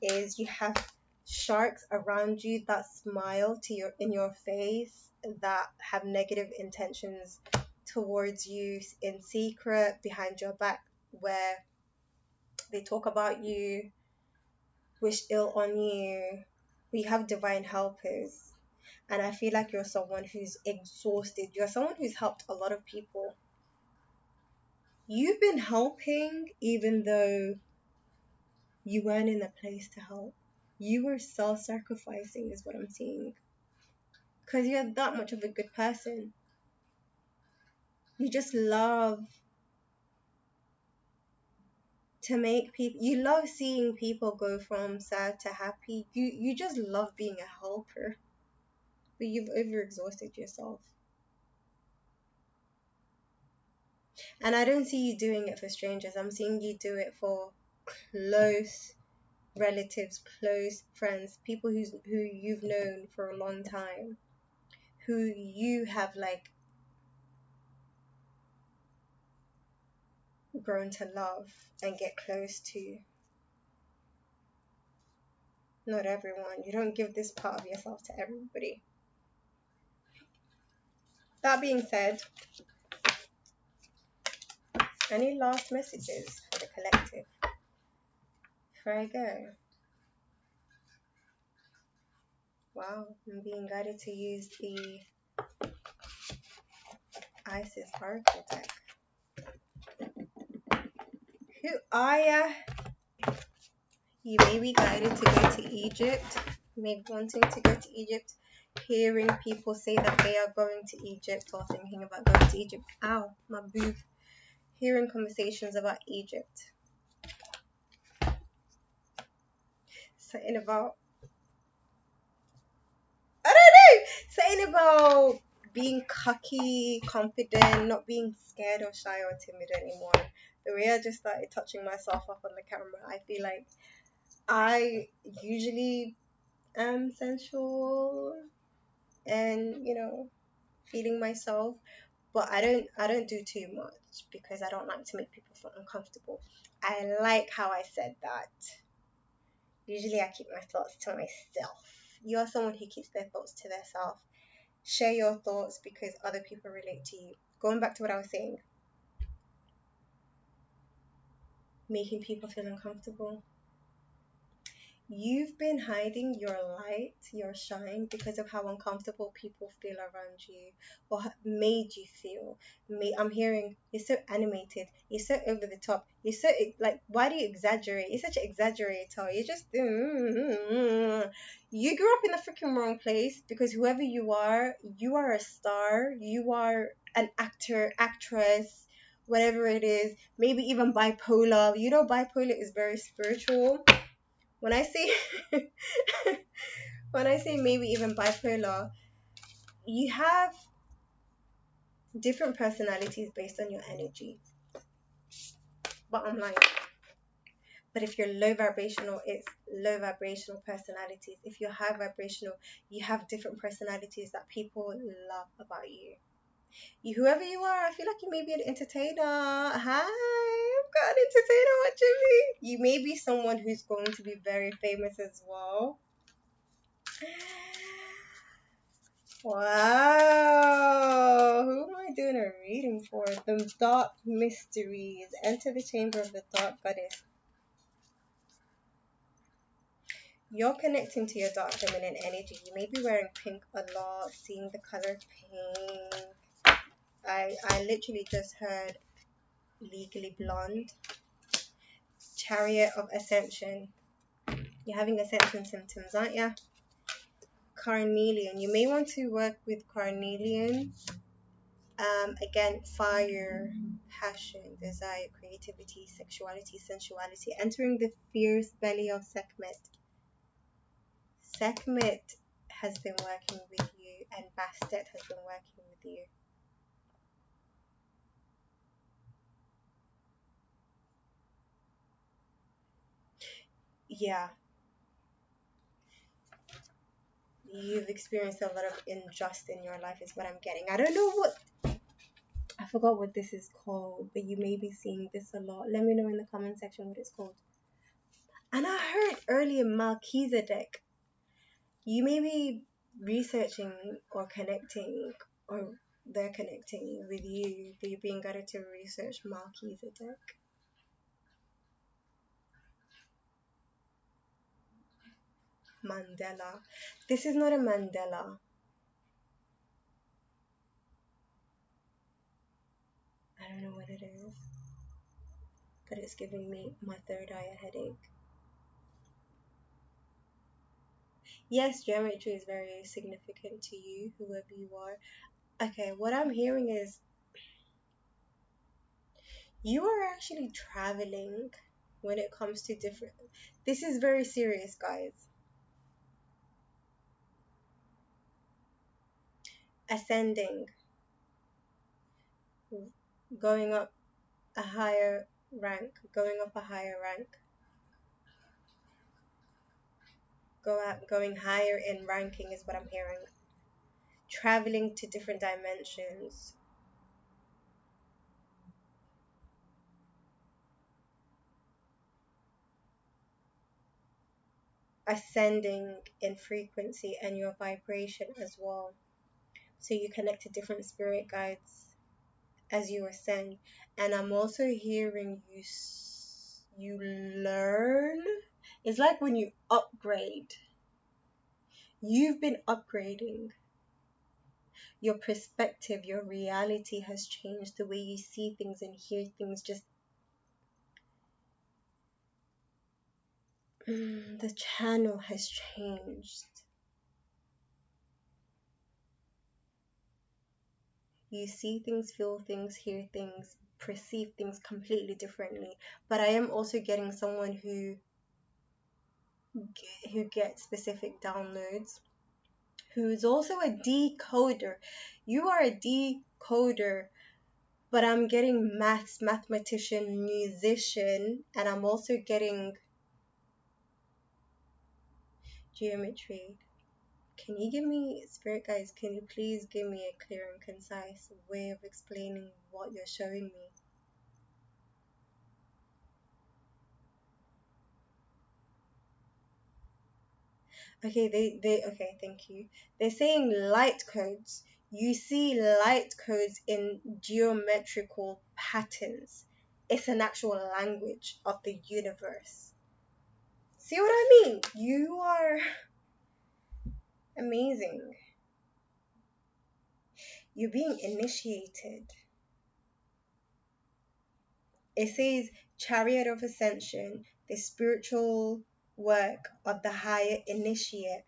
is you have sharks around you that smile in your face, that have negative intentions towards you in secret behind your back, where they talk about you, wish ill on you. We have divine helpers. And I feel like you're someone who's exhausted. You're someone who's helped a lot of people. You've been helping even though you weren't in a place to help. You were self-sacrificing is what I'm seeing. Because you're that much of a good person. You just love to make people, you love seeing people go from sad to happy. You just love being a helper. But you've overexhausted yourself. And I don't see you doing it for strangers. I'm seeing you do it for close relatives, close friends, people who you've known for a long time, who you have like grown to love and get close to. Not everyone. You don't give this part of yourself to everybody. That being said, any last messages for the collective before I go? Wow, I'm being guided to use the Isis Oracle deck. Who are ya? You may be guided to go to Egypt. You may be wanting to go to Egypt. Hearing people say that they are going to Egypt or thinking about going to Egypt. Ow, my boob. Hearing conversations about Egypt. Something about, I don't know, something about being cocky, confident, not being scared or shy or timid anymore. The way I just started touching myself up on the camera, I feel like I usually am sensual and, feeling myself, but I don't do too much because I don't like to make people feel uncomfortable. I like how I said that. Usually I keep my thoughts to myself. You're someone who keeps their thoughts to themselves. Share your thoughts because other people relate to you. Going back to what I was saying, making people feel uncomfortable. You've been hiding your light, your shine, because of how uncomfortable people feel around you or made you feel. I'm hearing you're so animated, you're so over the top, you're so like, why do you exaggerate? You're such an exaggerator. You just you grew up in the freaking wrong place because whoever you are a star. You are an actor, actress, whatever it is. Maybe even bipolar. Bipolar is very spiritual. When I say when I say maybe even bipolar, you have different personalities based on your energy. Bottom line. But if you're low vibrational, it's low vibrational personalities. If you're high vibrational, you have different personalities that people love about you. Whoever you are, I feel like you may be an entertainer. Hi, I've got an entertainer watching me. You may be someone who's going to be very famous as well. Wow, who am I doing a reading for? The Dark Mysteries. Enter the chamber of the Dark Goddess. You're connecting to your dark feminine energy. You may be wearing pink a lot, seeing the color pink. I literally just heard Legally Blonde, Chariot of Ascension. You're having ascension symptoms, aren't you? Carnelian. You may want to work with carnelian. Again, fire, passion, desire, creativity, sexuality, sensuality. Entering the fierce belly of Sekhmet. Sekhmet has been working with you, and Bastet has been working with you. Yeah, you've experienced a lot of injustice in your life, is what I'm getting. I don't know what, I forgot what this is called, but you may be seeing this a lot. Let me know in the comment section what it's called. And I heard earlier Melchizedek. You may be researching or connecting, or they're connecting with you, but you're being guided to research Melchizedek. Mandela. This is not a Mandela. I don't know what it is, but it's giving me my third eye a headache. Yes, geometry is very significant to you, whoever you are. Okay, what I'm hearing is you are actually traveling when it comes to different. This is very serious, guys. Ascending, going up a higher rank, going up a higher rank, going higher in ranking is what I'm hearing. Traveling to different dimensions. Ascending in frequency and your vibration as well. So you connect to different spirit guides as you ascend. And I'm also hearing you learn. It's like when you upgrade. You've been upgrading. Your perspective, your reality has changed. The way you see things and hear things, just the channel has changed. You see things, feel things, hear things, perceive things completely differently. But I am also getting someone who gets specific downloads, who is also a decoder. You are a decoder, but I'm getting maths, mathematician, musician, and I'm also getting geometry. Can you give me, spirit guys, can you please give me a clear and concise way of explaining what you're showing me? Okay, okay, thank you. They're saying light codes. You see light codes in geometrical patterns. It's an actual language of the universe. See what I mean? You are amazing. You're being initiated. It says chariot of ascension, the spiritual work of the higher initiate.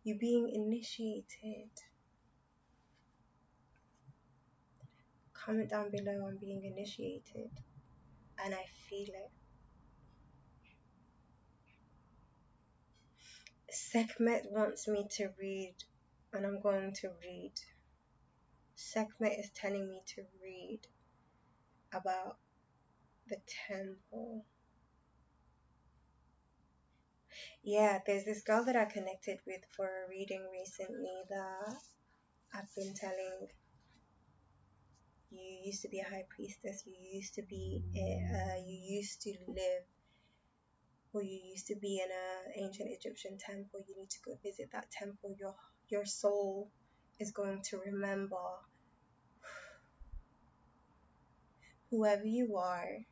You're being initiated. Comment down below on being initiated. And I feel it. Sekhmet wants me to read, and I'm going to read. Sekhmet is telling me to read about the temple. Yeah, there's this girl that I connected with for a reading recently that I've been telling, you used to be a high priestess, you used to be you used to live, or you used to be in an ancient Egyptian temple. You need to go visit that temple. Your soul is going to remember. Whoever you are,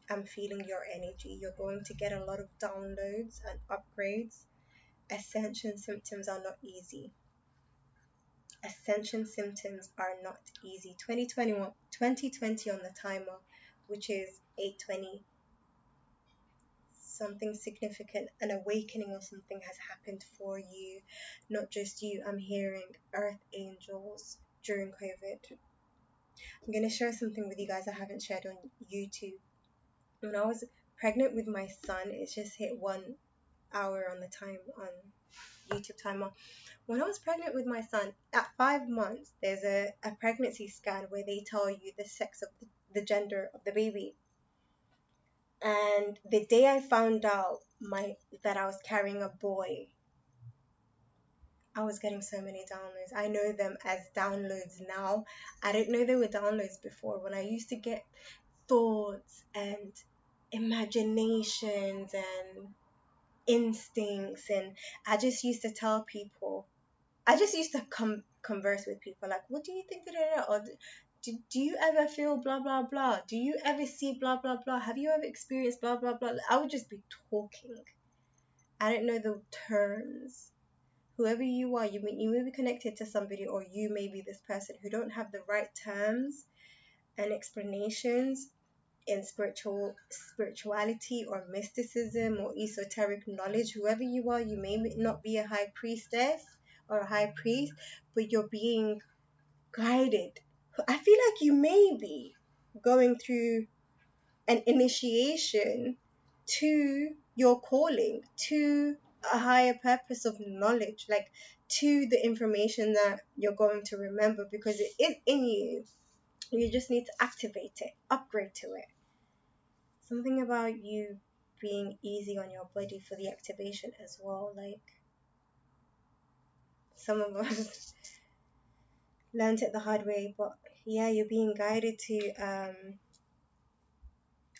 I'm feeling your energy. You're going to get a lot of downloads and upgrades. Ascension symptoms are not easy. Ascension symptoms are not easy. 2021, 2020 on the timer, which is 8:20. Something significant, an awakening or something has happened for you. Not just you. I'm hearing earth angels during COVID. I'm going to share something with you guys I haven't shared on YouTube. When I was pregnant with my son, it just hit 1 hour on the time on YouTube timer. When I was pregnant with my son, at 5 months, there's a pregnancy scan where they tell you the sex of the gender of the baby. And the day I found out that I was carrying a boy, I was getting so many downloads. I know them as downloads now. I didn't know they were downloads before. When I used to get thoughts and imaginations and instincts, and I just used to tell people, I just used to converse with people like, what do you think of that? Or do you ever feel blah blah blah? Do you ever see blah blah blah? Have you ever experienced blah blah blah? I would just be talking. I didn't know the terms. Whoever you are, you may be connected to somebody, or you may be this person who don't have the right terms and explanations in spirituality or mysticism or esoteric knowledge. Whoever you are, you may not be a high priestess or a high priest, but you're being guided. I feel like you may be going through an initiation to your calling, to a higher purpose of knowledge, like to the information that you're going to remember, because it is in you. You just need to activate it, upgrade to it. Something about you being easy on your body for the activation as well. Like, some of us learned it the hard way, but yeah, you're being guided to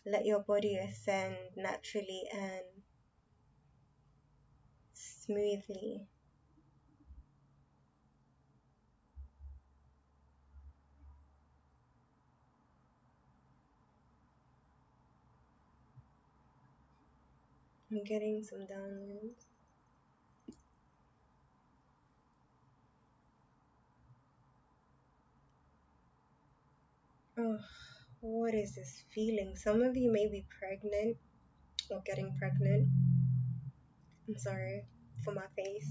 let your body ascend naturally and smoothly. I'm getting some downloads. Oh, what is this feeling? Some of you may be pregnant or getting pregnant. I'm sorry for my face.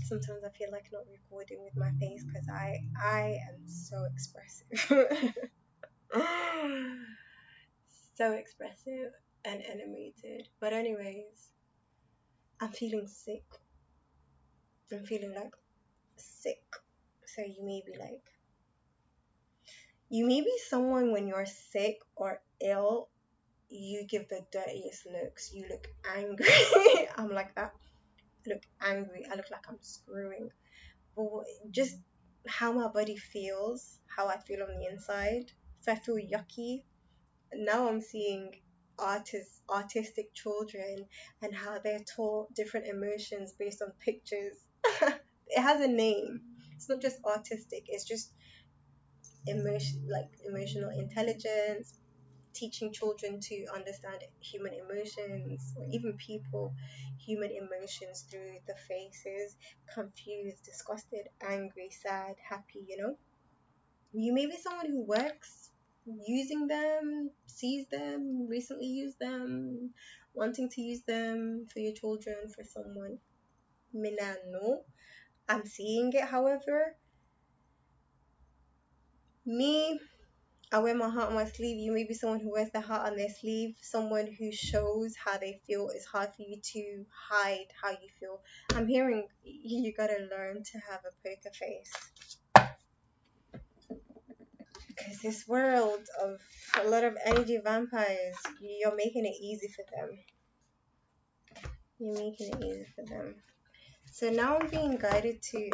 Sometimes I feel like not recording with my face because I am so expressive. So expressive and animated. But anyways, I'm feeling sick. I'm feeling like sick. So you may be someone when you're sick or ill, you give the dirtiest looks. You look angry. I'm like that. I look angry. I look like I'm screwing. But just how my body feels, how I feel on the inside. So I feel yucky. Now I'm seeing autistic children and how they're taught different emotions based on pictures. It has a name. It's not just autistic. It's just emotional intelligence, teaching children to understand human emotions, or even people, human emotions through the faces: confused, disgusted, angry, sad, happy. You may be someone who works using them, sees them, recently used them, wanting to use them for your children, for someone. No, I'm seeing it. However, me, I wear my heart on my sleeve. You may be someone who wears the heart on their sleeve, someone who shows how they feel. It's hard for you to hide how you feel. I'm hearing you gotta learn to have a poker face. Because this world of a lot of energy vampires, you're making it easy for them. You're making it easy for them. So now I'm being guided to,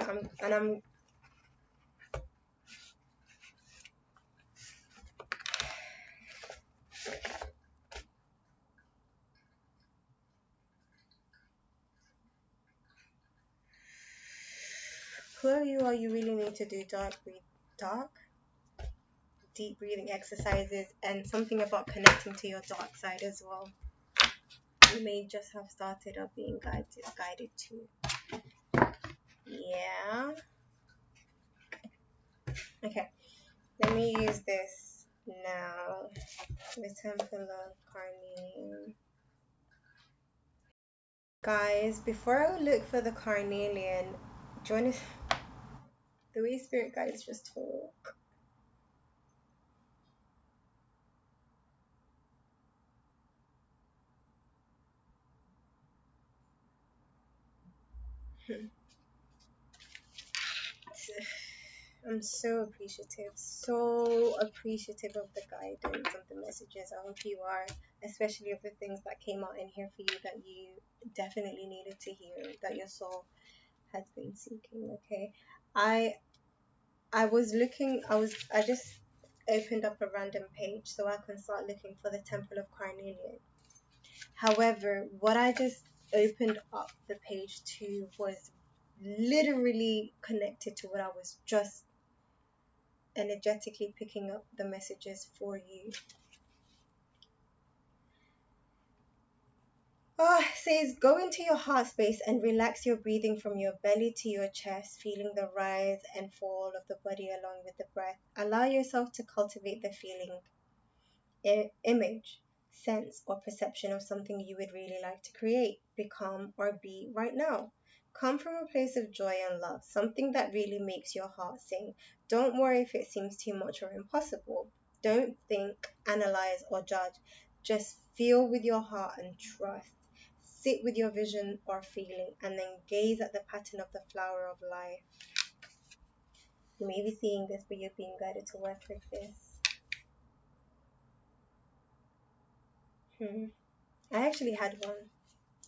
whoever you are, you really need to do dark, deep breathing exercises, and something about connecting to your dark side as well. You may just have started up being guided to. Yeah. Okay, let me use this now. The Temple of Carnelian. Guys, before I look for the carnelian, join us. The way spirit guides just talk. I'm so appreciative of the guidance, of the messages. I hope you are, especially of the things that came out in here for you that you definitely needed to hear, that your soul has been seeking. Okay, I I just opened up a random page so I can start looking for the Temple of Carnelian. However, what I just opened up the page to was literally connected to what I was just energetically picking up the messages for you. Says go into your heart space and relax your breathing from your belly to your chest, feeling the rise and fall of the body along with the breath. Allow yourself to cultivate the feeling, image, sense, or perception of something you would really like to create, become, or be right now. Come from a place of joy and love, something that really makes your heart sing. Don't worry if it seems too much or impossible. Don't think, analyze, or judge. Just feel with your heart and trust. Sit with your vision or feeling, and then gaze at the pattern of the flower of life. You may be seeing this, but you're being guided to work with this. I actually had one,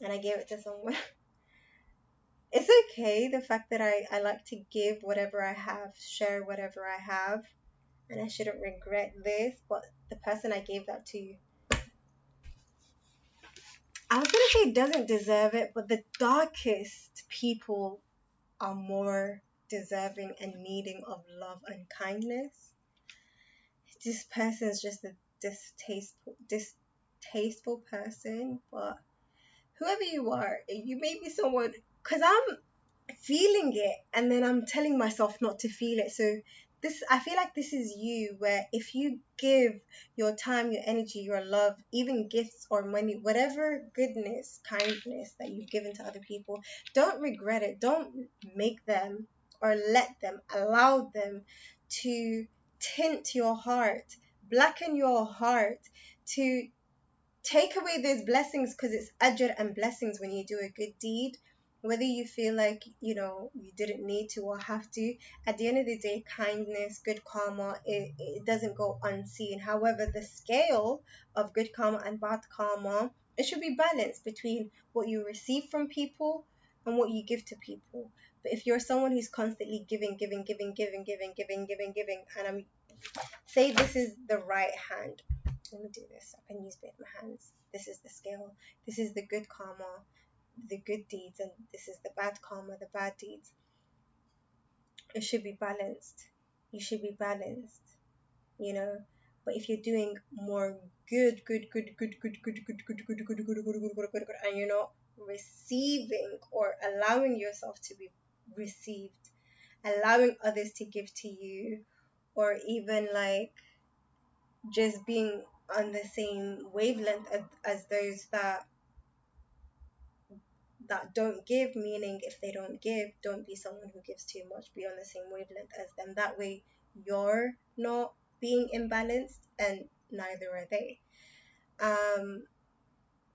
and I gave it to someone. It's okay, the fact that I like to give whatever I have, share whatever I have, and I shouldn't regret this, but the person I gave that to, I was gonna say doesn't deserve it, but the darkest people are more deserving and needing of love and kindness. This person is just a distasteful person, but whoever you are, you may be someone, because I'm feeling it and then I'm telling myself not to feel it. So this, I feel like this is you, where if you give your time, your energy, your love, even gifts or money, whatever goodness, kindness that you've given to other people, don't regret it. Don't make them or let them allow them to tint your heart, blacken your heart, to take away those blessings, because it's ajr and blessings when you do a good deed, whether you feel like you didn't need to or have to. At the end of the day, kindness, good karma, it doesn't go unseen. However, the scale of good karma and bad karma, it should be balanced between what you receive from people and what you give to people. But if you're someone who's constantly giving, and I'm say this is the right hand. Let me do this. I can use both my hands. This is the scale. This is the good karma, the good deeds, and this is the bad karma, the bad deeds. It should be balanced. You should be balanced, you know. But if you're doing more good, and you're not receiving or allowing yourself to be received, allowing others to give to you, or even like just being on the same wavelength as those that don't give, meaning if they don't give, don't be someone who gives too much. Be on the same wavelength as them. That way you're not being imbalanced and neither are they. um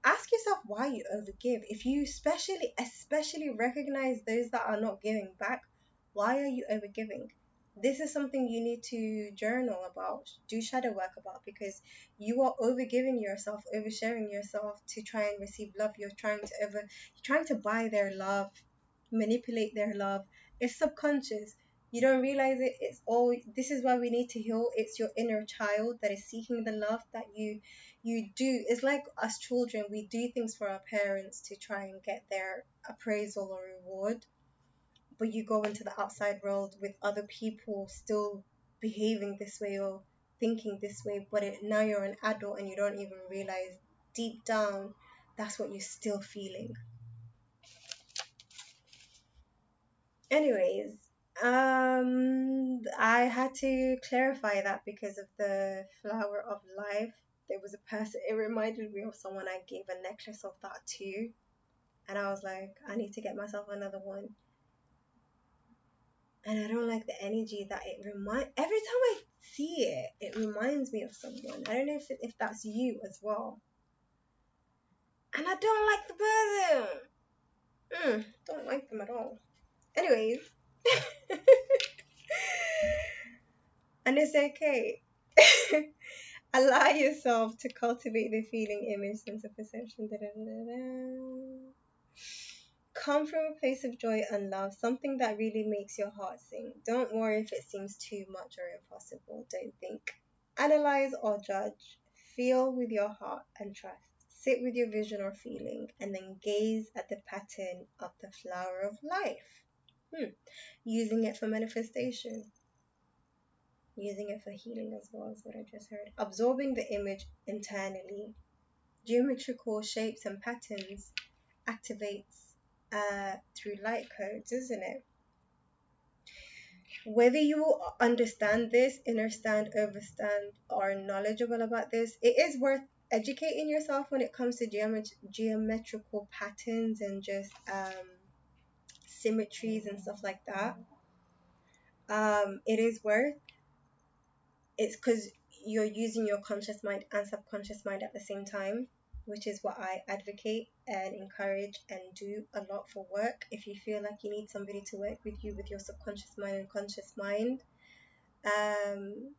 Ask yourself why you overgive. If you especially recognize those that are not giving back, why are you overgiving? This is something you need to journal about, do shadow work about, because you are overgiving yourself, oversharing yourself to try and receive love. You're trying to buy their love, manipulate their love. It's subconscious. You don't realize it. It's all, this is why we need to heal. It's your inner child that is seeking the love that you do. It's like us children, we do things for our parents to try and get their appraisal or reward, but you go into the outside world with other people still behaving this way or thinking this way, but now you're an adult and you don't even realize deep down that's what you're still feeling. Anyways, I had to clarify that because of the flower of life. There was a person, it reminded me of someone I gave a necklace of that to. And I was like, I need to get myself another one. And I don't like the energy that it every time I see it, it reminds me of someone. I don't know if that's you as well. And I don't like the person. Don't like them at all. Anyways, and it's okay. Allow yourself to cultivate the feeling, image, sense of perception. Da, da, da, da, da. Come from a place of joy and love, something that really makes your heart sing. Don't worry if it seems too much or impossible. Don't think. Analyze or judge. Feel with your heart and trust. Sit with your vision or feeling and then gaze at the pattern of the flower of life. Using it for manifestation. Using it for healing as well is what I just heard. Absorbing the image internally. Geometrical shapes and patterns activates through light codes, isn't it? Whether you understand this, understand, overstand, or knowledgeable about this, it is worth educating yourself when it comes to geometrical patterns and just symmetries and stuff like that. It is worth it's because you're using your conscious mind and subconscious mind at the same time, which is what I advocate and encourage and do a lot for work. If you feel like you need somebody to work with you with your subconscious mind and conscious mind, um,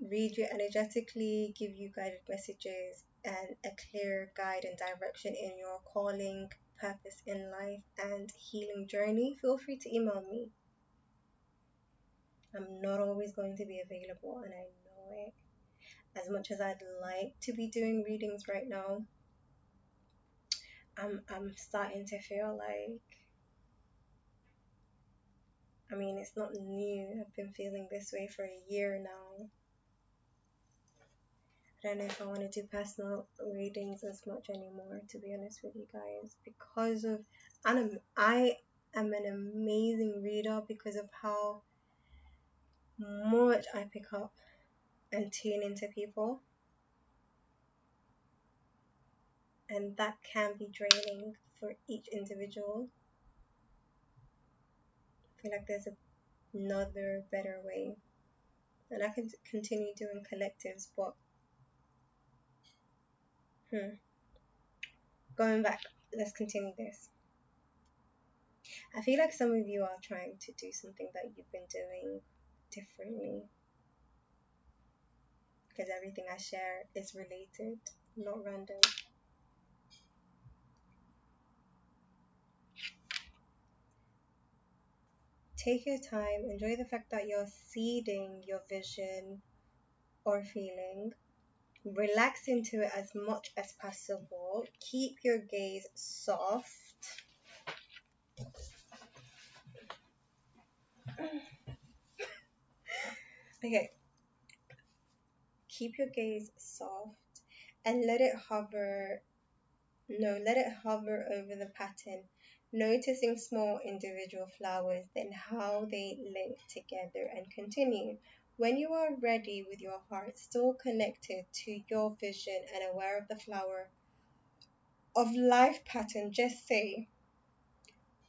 read you energetically, give you guided messages and a clear guide and direction in your calling, purpose in life, and healing journey, feel free to email me. I'm not always going to be available, and I know it. As much as I'd like to be doing readings right now, I'm starting to feel like, I mean, it's not new. I've been feeling this way for a year now. I don't know if I want to do personal readings as much anymore, to be honest with you guys, because of I am an amazing reader because of how much I pick up and tune into people, and that can be draining for each individual. I feel like there's another better way, and I can continue doing collectives, but going back, let's continue this. I feel like some of you are trying to do something that you've been doing differently, because everything I share is related, not random. Take your time, enjoy the fact that you're seeding your vision or feeling. Relax into it as much as possible. Keep your gaze soft. Okay, keep your gaze soft and let it hover. No, let it hover over the pattern, noticing small individual flowers, then how they link together and continue. When you are ready with your heart still connected to your vision and aware of the flower of life pattern, just say,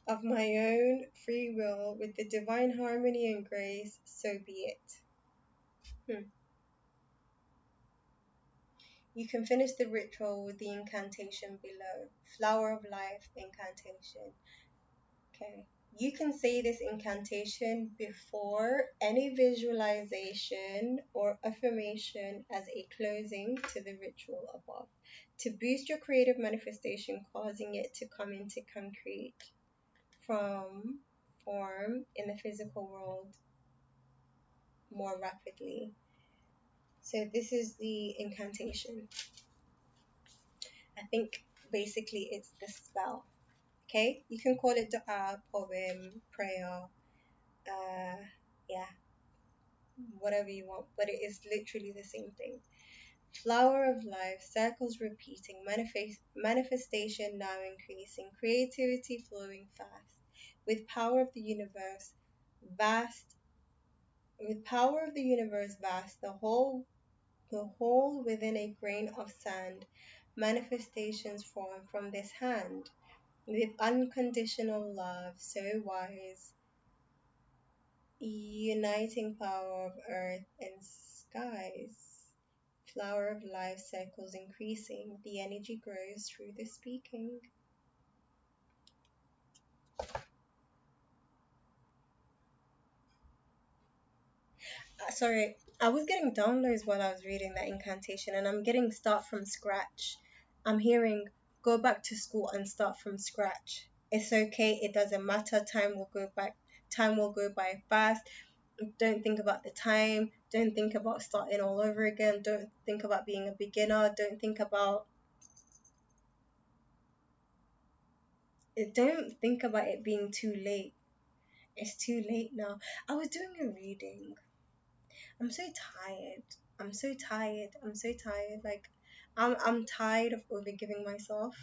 of my own free will, with the divine harmony and grace, so be it. You can finish the ritual with the incantation below. Flower of life incantation. Okay. You can say this incantation before any visualization or affirmation as a closing to the ritual above to boost your creative manifestation, causing it to come into concrete from form in the physical world more rapidly. So this is the incantation. I think basically it's the spell. Okay, you can call it dua, poem, prayer, yeah, whatever you want, but it is literally the same thing. Flower of life, circles repeating, manifestation now increasing, creativity flowing fast, with power of the universe, Vast, with power of the universe vast, the whole within a grain of sand, manifestations form from this hand, with unconditional love, so wise, uniting power of earth and skies. Flower of life circles increasing, the energy grows through the speaking. Sorry, I was getting downloads while I was reading that incantation, and I'm getting start from scratch. I'm hearing go back to school and start from scratch. It's okay, it doesn't matter, time will go by fast. Don't think about the time, don't think about starting all over again, don't think about being a beginner, don't think about it being too late. It's too late now. I was doing a reading. I'm so tired. I'm so tired. I'm so tired. Like, I'm tired of overgiving myself.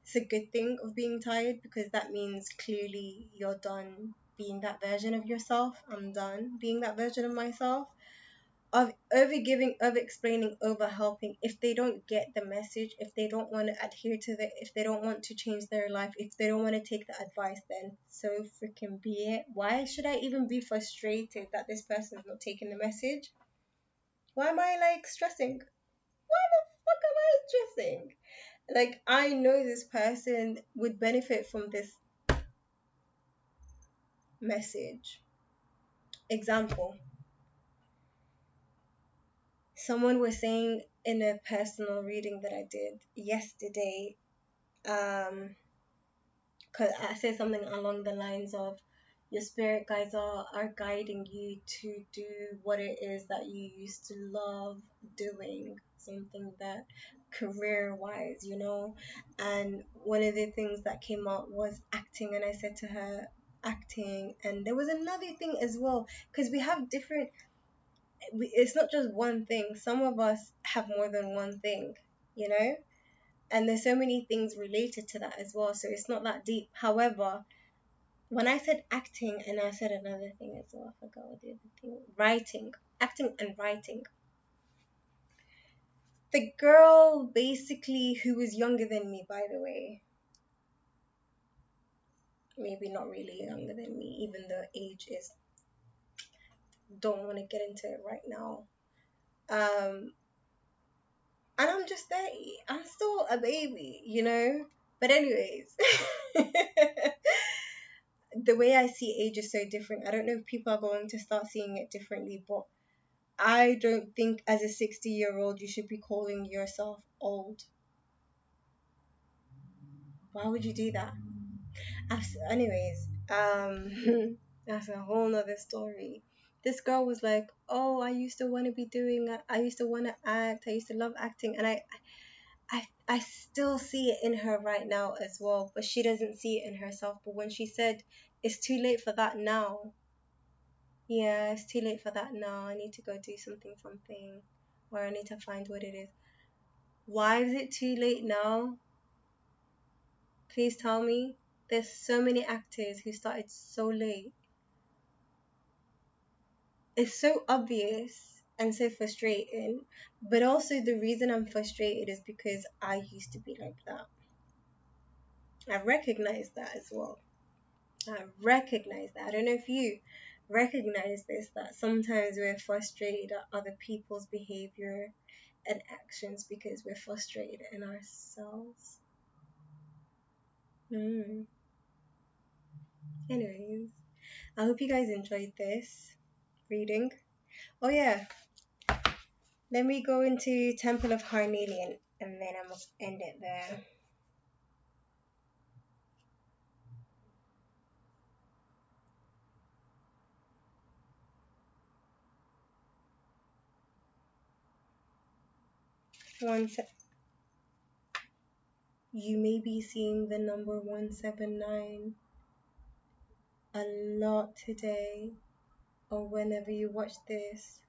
It's a good thing of being tired because that means clearly you're done being that version of yourself. I'm done being that version of myself. Of overgiving, over explaining, over helping. If they don't get the message, if they don't want to adhere to the, if they don't want to change their life, if they don't want to take the advice, then so freaking be it. Why should I even be frustrated that this person's not taking the message? Why am I like stressing? Why the fuck am I stressing? Like, I know this person would benefit from this message. Example, someone was saying in a personal reading that I did yesterday, um, because I said something along the lines of your spirit guides are guiding you to do what it is that you used to love doing, something that career wise, And one of the things that came out was acting, and I said to her, acting. And there was another thing as well, because we have different, it's not just one thing. Some of us have more than one thing, you know? And there's so many things related to that as well, so it's not that deep. However, when I said acting, and I said another thing as well, I forgot what the other thing, writing, acting and writing. The girl basically, who was younger than me, by the way, maybe not really younger than me, even though age is, don't want to get into it right now. And I'm just 30. I'm still a baby, But anyways, the way I see age is so different. I don't know if people are going to start seeing it differently, but I don't think as a 60-year-old you should be calling yourself old. Why would you do that? Anyways, that's a whole nother story. This girl was like, "Oh, I used to want to be doing. I used to want to act. I used to love acting, and I still see it in her right now as well. But she doesn't see it in herself. But when she said it's too late for that now, yeah, it's too late for that now. I need to go do something, or I need to find what it is. Why is it too late now? Please tell me. There's so many actors who started so late. It's so obvious and so frustrating. But also, the reason I'm frustrated is because I used to be like that. I recognize that as well. I recognize that. I don't know if you recognize this, that sometimes we're frustrated at other people's behavior and actions because we're frustrated in ourselves. Anyways, I hope you guys enjoyed this reading. Oh yeah, let me go into Temple of Carnelian and then I'm gonna end it there. You may be seeing the number 179 a lot today or whenever you watch this.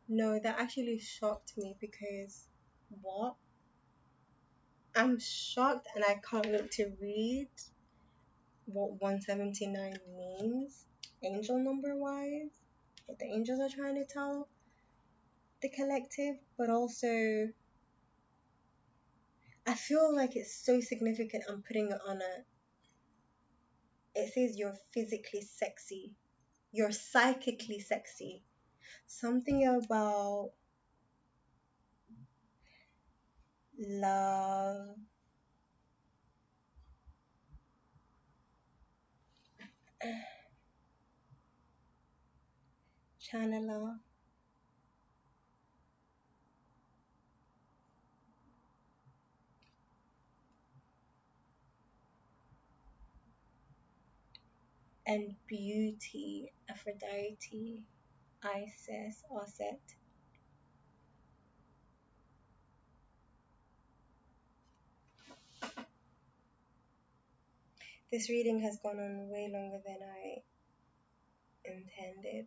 No, that actually shocked me because what? I'm shocked and I can't wait to read what 179 means, angel number wise, what the angels are trying to tell the collective, but also I feel like it's so significant. I'm putting it on a, it says you're physically sexy, you're psychically sexy. Something about love, channeler, and beauty, Aphrodite, Isis, Osset. This reading has gone on way longer than I intended.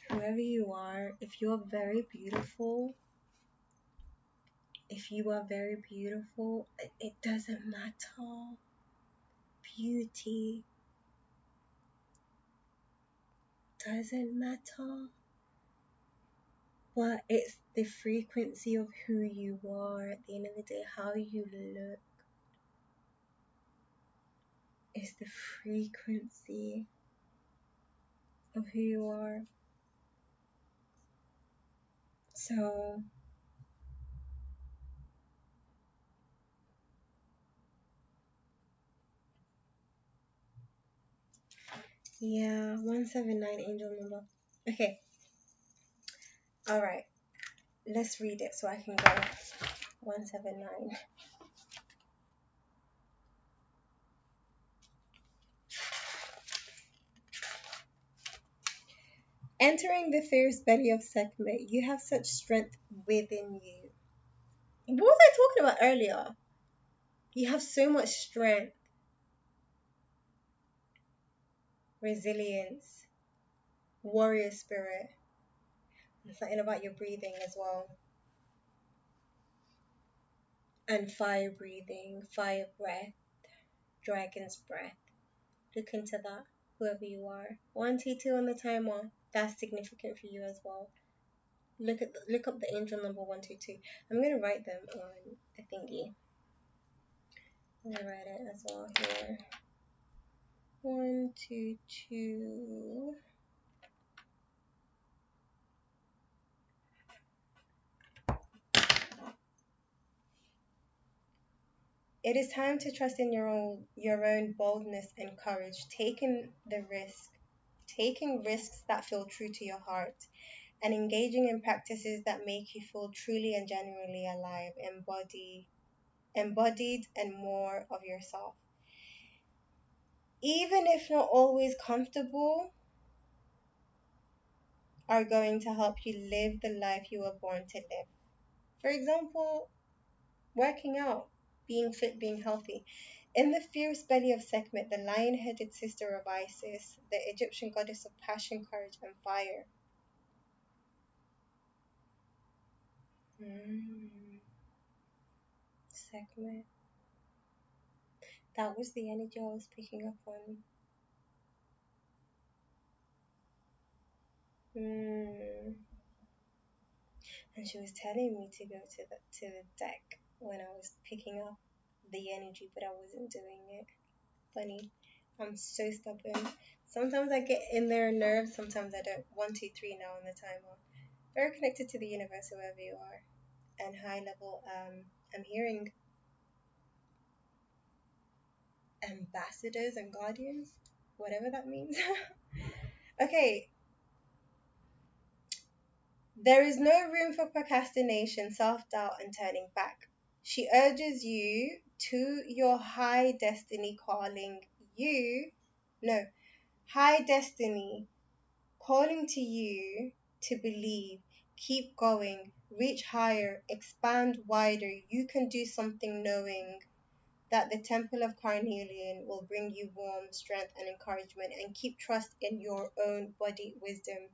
Whoever you are, if you are very beautiful, if you are very beautiful, it doesn't matter. Beauty doesn't matter. But it's the frequency of who you are at the end of the day, how you look. It's the frequency of who you are. So, yeah, 179 angel number. Okay, alright, let's read it so I can go. 179. Entering the fierce belly of Sekhmet, you have such strength within you. What was I talking about earlier? You have so much strength, resilience, warrior spirit. And something about your breathing as well. And fire breathing, fire breath, dragon's breath. Look into that, whoever you are. 122 on the timer. That's significant for you as well. Look up the angel number 122. I'm gonna write them on the thingy. I'm gonna write it as well here. 122. It is time to trust in your own boldness and courage, taking risks that feel true to your heart, and engaging in practices that make you feel truly and genuinely alive, embodied and more of yourself. Even if not always comfortable, are going to help you live the life you were born to live. For example, working out, being fit, being healthy. In the fierce belly of Sekhmet, the lion-headed sister of Isis, the Egyptian goddess of passion, courage, and fire. Sekhmet. That was the energy I was picking up on. And she was telling me to go to the deck when I was picking up the energy, but I wasn't doing it. Funny. I'm so stubborn. Sometimes I get in their nerves, sometimes I don't. 123 now on the timer. Very connected to the universe, whoever you are. And high level, I'm hearing ambassadors and guardians, whatever that means. Okay, there is no room for procrastination, self-doubt, and turning back. She urges you to your high destiny calling you, no, high destiny calling to you to believe, keep going, reach higher, expand wider. You can do something, knowing that the temple of carnelian will bring you warmth, strength, and encouragement, and keep trust in your own body wisdom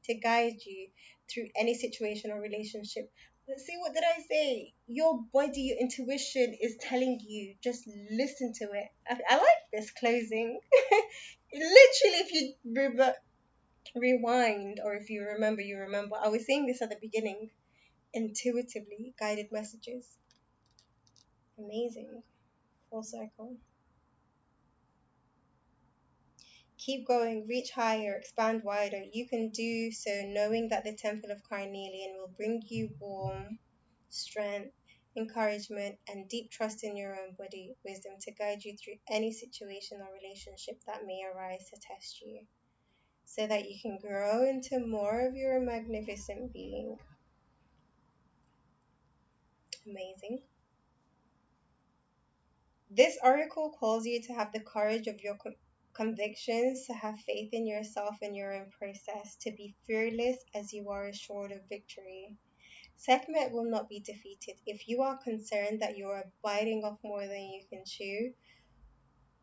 to guide you through any situation or relationship. See, what did I say? Your body, your intuition is telling you, just listen to it. I like this closing. Literally, if you rewind, or if you remember, you remember. I was saying this at the beginning. Intuitively guided messages. Amazing. Full circle. Keep going, reach higher, expand wider. You can do so knowing that the Temple of Carnelian will bring you warmth, strength, encouragement, and deep trust in your own body, wisdom to guide you through any situation or relationship that may arise to test you, so that you can grow into more of your magnificent being. Amazing. This oracle calls you to have the courage of your convictions, to have faith in yourself and your own process, to be fearless as you are assured of victory. Sekhmet will not be defeated. If you are concerned that you are biting off more than you can chew,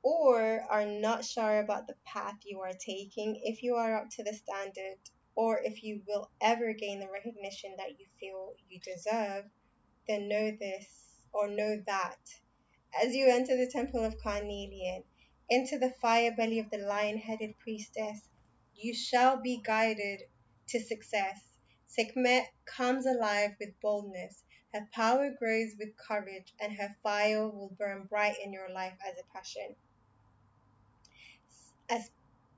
or are not sure about the path you are taking, if you are up to the standard, or if you will ever gain the recognition that you feel you deserve, then know this, or know that as you enter the temple of Carnelian, into the fire belly of the lion headed priestess, you shall be guided to success. Sekhmet comes alive with boldness. Her power grows with courage, and her fire will burn bright in your life as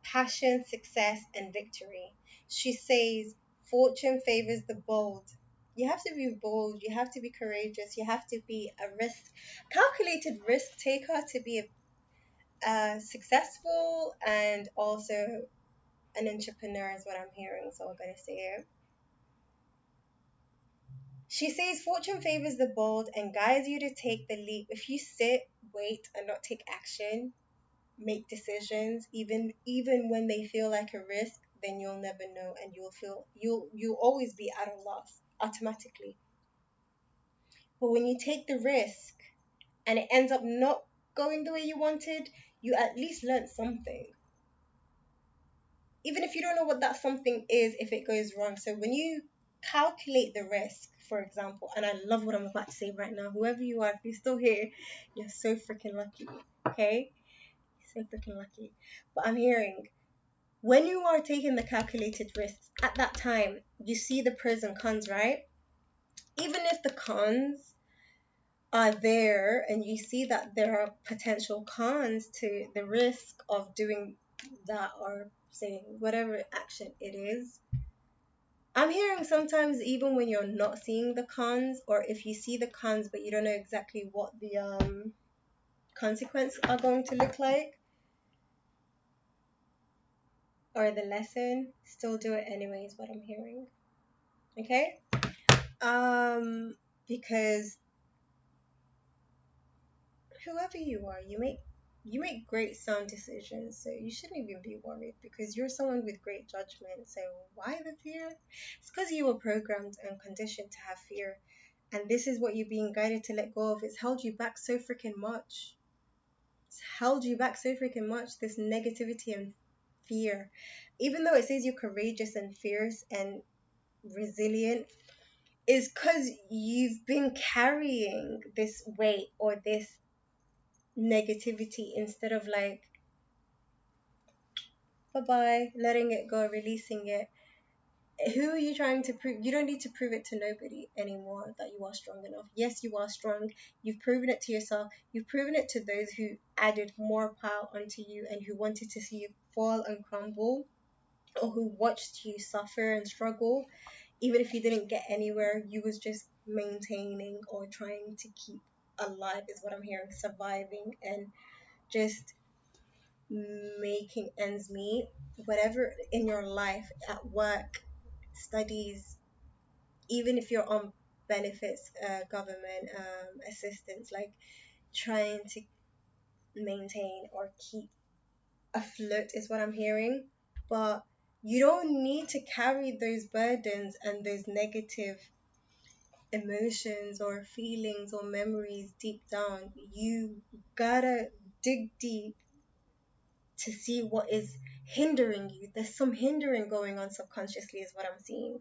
passion, success, and victory. She says, fortune favors the bold. You have to be bold, you have to be courageous, you have to be a calculated risk taker to be successful and also an entrepreneur, is what I'm hearing. So I'm going to say it. She says, fortune favors the bold and guides you to take the leap. If you sit, wait, and not take action, make decisions even when they feel like a risk, then you'll never know, and you'll always be at a loss automatically. But when you take the risk and it ends up not going the way you wanted, you at least learn something, even if you don't know what that something is if it goes wrong. So when you calculate the risk, for example, and I love what I'm about to say right now, whoever you are, if you're still here, you're so freaking lucky. Okay, so freaking lucky. But I'm hearing, when you are taking the calculated risks, at that time, you see the pros and cons, right? Even if the cons are there and you see that there are potential cons to the risk of doing that, or saying whatever action it is, I'm hearing sometimes even when you're not seeing the cons, or if you see the cons but you don't know exactly what the consequences are going to look like, or the lesson, still do it anyways, what I'm hearing. Okay? Because whoever you are, you make great sound decisions, so you shouldn't even be worried, because you're someone with great judgment. So why the fear? It's because you were programmed and conditioned to have fear, and this is what you're being guided to let go of. It's held you back so freaking much. It's held you back so freaking much, this negativity and fear. Even though it says you're courageous and fierce and resilient, is because you've been carrying this weight or this negativity, instead of like, bye bye, letting it go, releasing it. Who are you trying to prove? You don't need to prove it to nobody anymore that you are strong enough. Yes, you are strong. You've proven it to yourself. You've proven it to those who added more power onto you and who wanted to see you fall and crumble, or who watched you suffer and struggle. Even if you didn't get anywhere, you was just maintaining or trying to keep alive, is what I'm hearing, surviving and just making ends meet, whatever in your life, at work, studies, even if you're on benefits, government assistance, like trying to maintain or keep afloat, is what I'm hearing. But you don't need to carry those burdens and those negative emotions or feelings or memories deep down. You gotta dig deep to see what is hindering you. There's some hindering going on subconsciously, is what I'm seeing.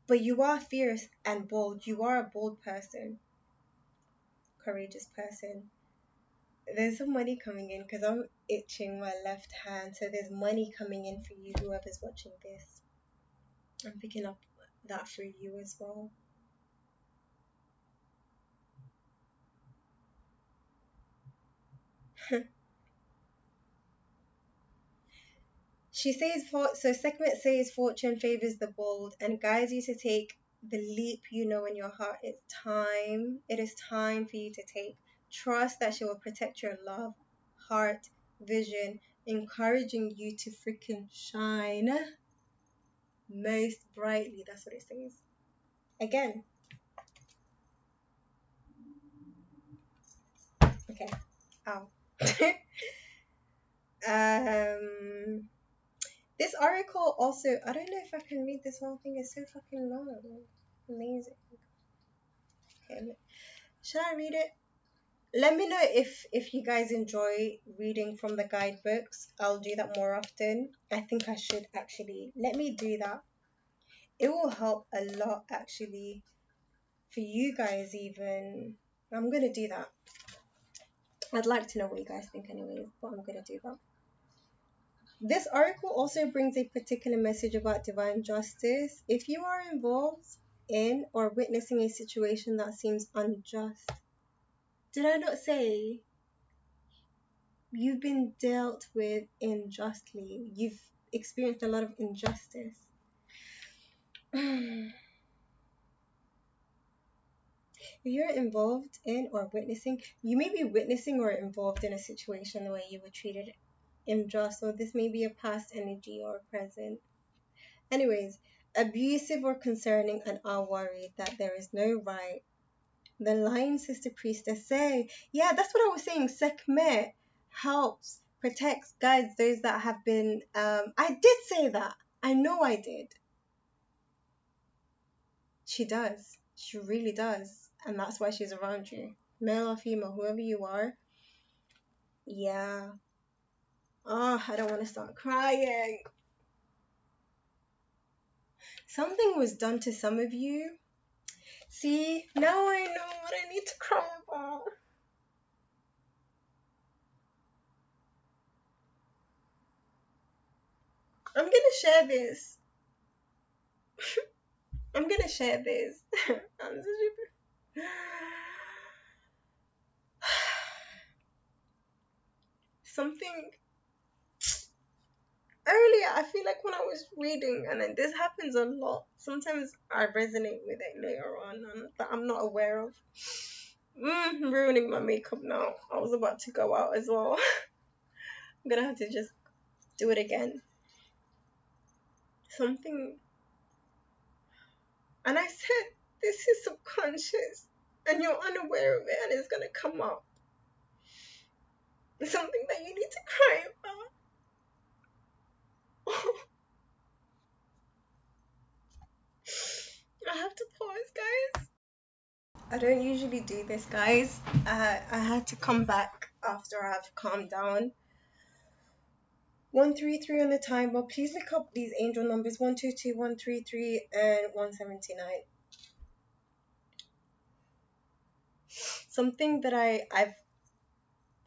But you are fierce and bold. You are a bold person, courageous person. There's some money coming in because I'm itching my left hand. So there's money coming in for you, whoever's watching this. I'm picking up that for you as well. She says, so segment says fortune favors the bold and guides you to take the leap you know in your heart. It's time. It is time for you to take. Trust that she will protect your love, heart, vision, encouraging you to freaking shine most brightly. That's what it says. Again, okay. Ow. um, this article also, I don't know if I can read this whole thing. It's so fucking long. Amazing. Okay, should I read it? Let me know if you guys enjoy reading from the guidebooks. I'll do that more often. I think I should actually. Let me do that. It will help a lot actually for you guys even. I'm gonna do that. I'd like to know what you guys think anyways, but I'm gonna do that. This article also brings a particular message about divine justice. If you are involved in or witnessing a situation that seems unjust, did I not say you've been dealt with unjustly? You've experienced a lot of injustice. If you're involved in or witnessing, you may be witnessing or involved in a situation where you were treated unjust, or this may be a past energy or present. Anyways, abusive or concerning and are worried that there is no right. The line sister priestess say, yeah, that's what I was saying. Sekhmet helps, protects, guides those that have been. I did say that. I know I did. She does. She really does. And that's why she's around you. Male or female, whoever you are. Yeah. Oh, I don't want to start crying. Something was done to some of you. See, now I know what I need to cry about. I'm gonna share this. I'm gonna share this. Something earlier, I feel like when I was reading, and then this happens a lot. Sometimes I resonate with it later on, and that I'm not aware of. I'm ruining my makeup now. I was about to go out as well. I'm gonna have to just do it again. Something, and I said, this is subconscious, and you're unaware of it, and it's gonna come up. It's something that you need to cry about. I have to pause, guys. I don't usually do this, guys. I had to come back after I've calmed down. 133 on the timer. Please look up these angel numbers: 122, 133, and 179. Something that I've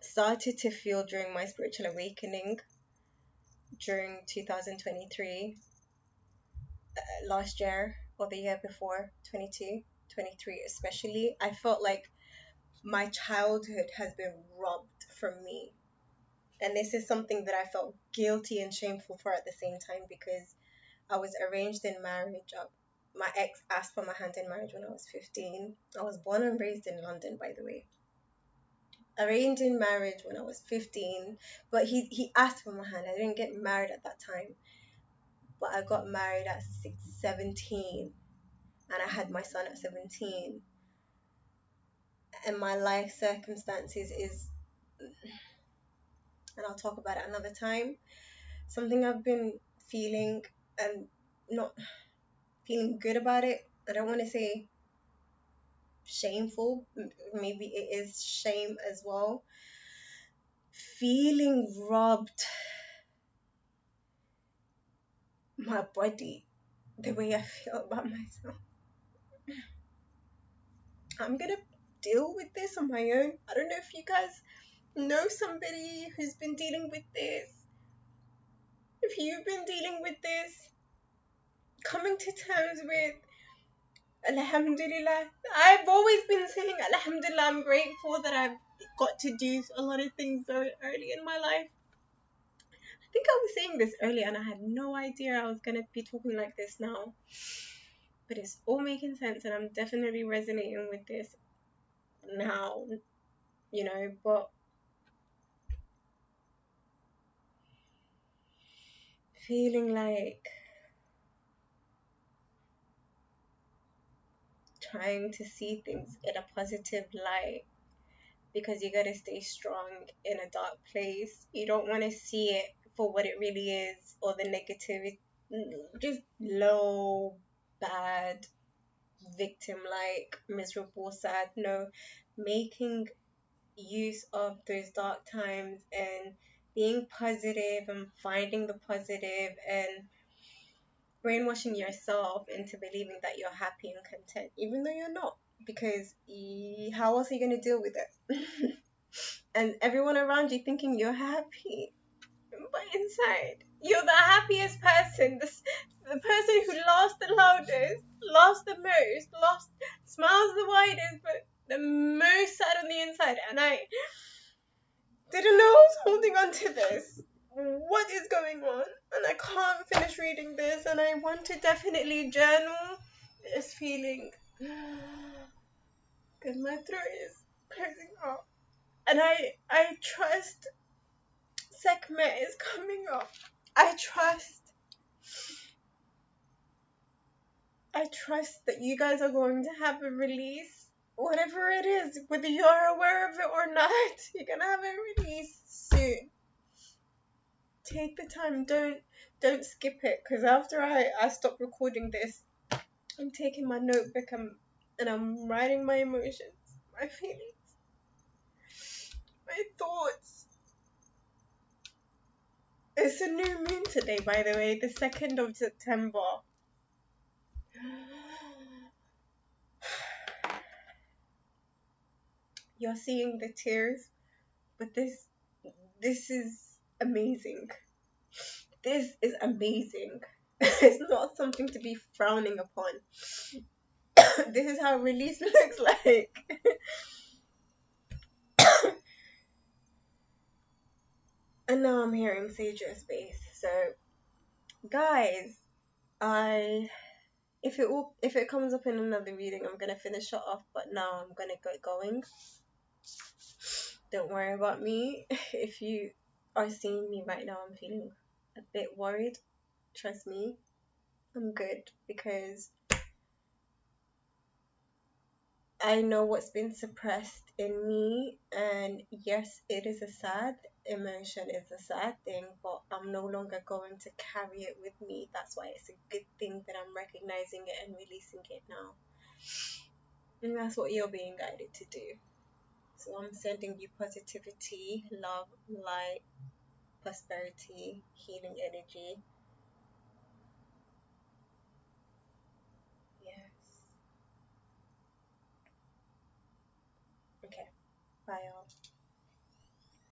started to feel during my spiritual awakening during 2023, last year or the year before, 22, 23 especially, I felt like my childhood has been robbed from me. And this is something that I felt guilty and shameful for at the same time, because I was arranged in marriage. My ex asked for my hand in marriage when I was 15. I was born and raised in London, by the way. Arranged in marriage when I was 15, but he asked for my hand. I didn't get married at that time, but I got married at 17, and I had my son at 17. And my life circumstances is, and I'll talk about it another time, something I've been feeling and not feeling good about it. I don't want to say shameful, maybe it is shame as well. Feeling robbed my body, the way I feel about myself. I'm gonna deal with this on my own. I don't know if you guys know somebody who's been dealing with this. If you've been dealing with this, coming to terms with Alhamdulillah. I've always been saying Alhamdulillah. I'm grateful that I've got to do a lot of things very early in my life. I think I was saying this earlier and I had no idea I was going to be talking like this now. But it's all making sense and I'm definitely resonating with this now, but feeling like trying to see things in a positive light because you gotta stay strong in a dark place. You don't want to see it for what it really is or the negativity, just low, bad, victim like, miserable, sad. No, making use of those dark times and being positive and finding the positive and brainwashing yourself into believing that you're happy and content, even though you're not. Because how else are you going to deal with it? And everyone around you thinking you're happy, but inside you're the happiest person. The person who laughs the loudest, laughs the most, laughs, smiles the widest, but the most sad on the inside. And I didn't know I was holding on to this. What is going on? And I can't finish reading this, and I want to definitely journal this feeling. Because my throat is closing up. And I trust Sekhmet is coming up. I trust that you guys are going to have a release. Whatever it is, whether you're aware of it or not, you're gonna have a release soon. Take the time, don't skip it, because after I stop recording this, I'm taking my notebook and I'm writing my emotions, my feelings, my thoughts. It's a new moon today, by the way, the 2nd of September. You're seeing the tears, but this is amazing. This is amazing. It's not something to be frowning upon. This is how release looks like. And now I'm hearing Sage's space. So, guys, if it comes up in another reading, I'm gonna finish it off. But now I'm gonna get going. Don't worry about me. If you are seeing me right now, I'm feeling a bit worried. Trust me, I'm good because I know what's been suppressed in me, and yes, it is a sad emotion, it's a sad thing, but I'm no longer going to carry it with me. That's why it's a good thing that I'm recognizing it and releasing it now. And that's what you're being guided to do. So I'm sending you positivity, love, light, prosperity, healing energy. Yes. Okay. Bye, y'all.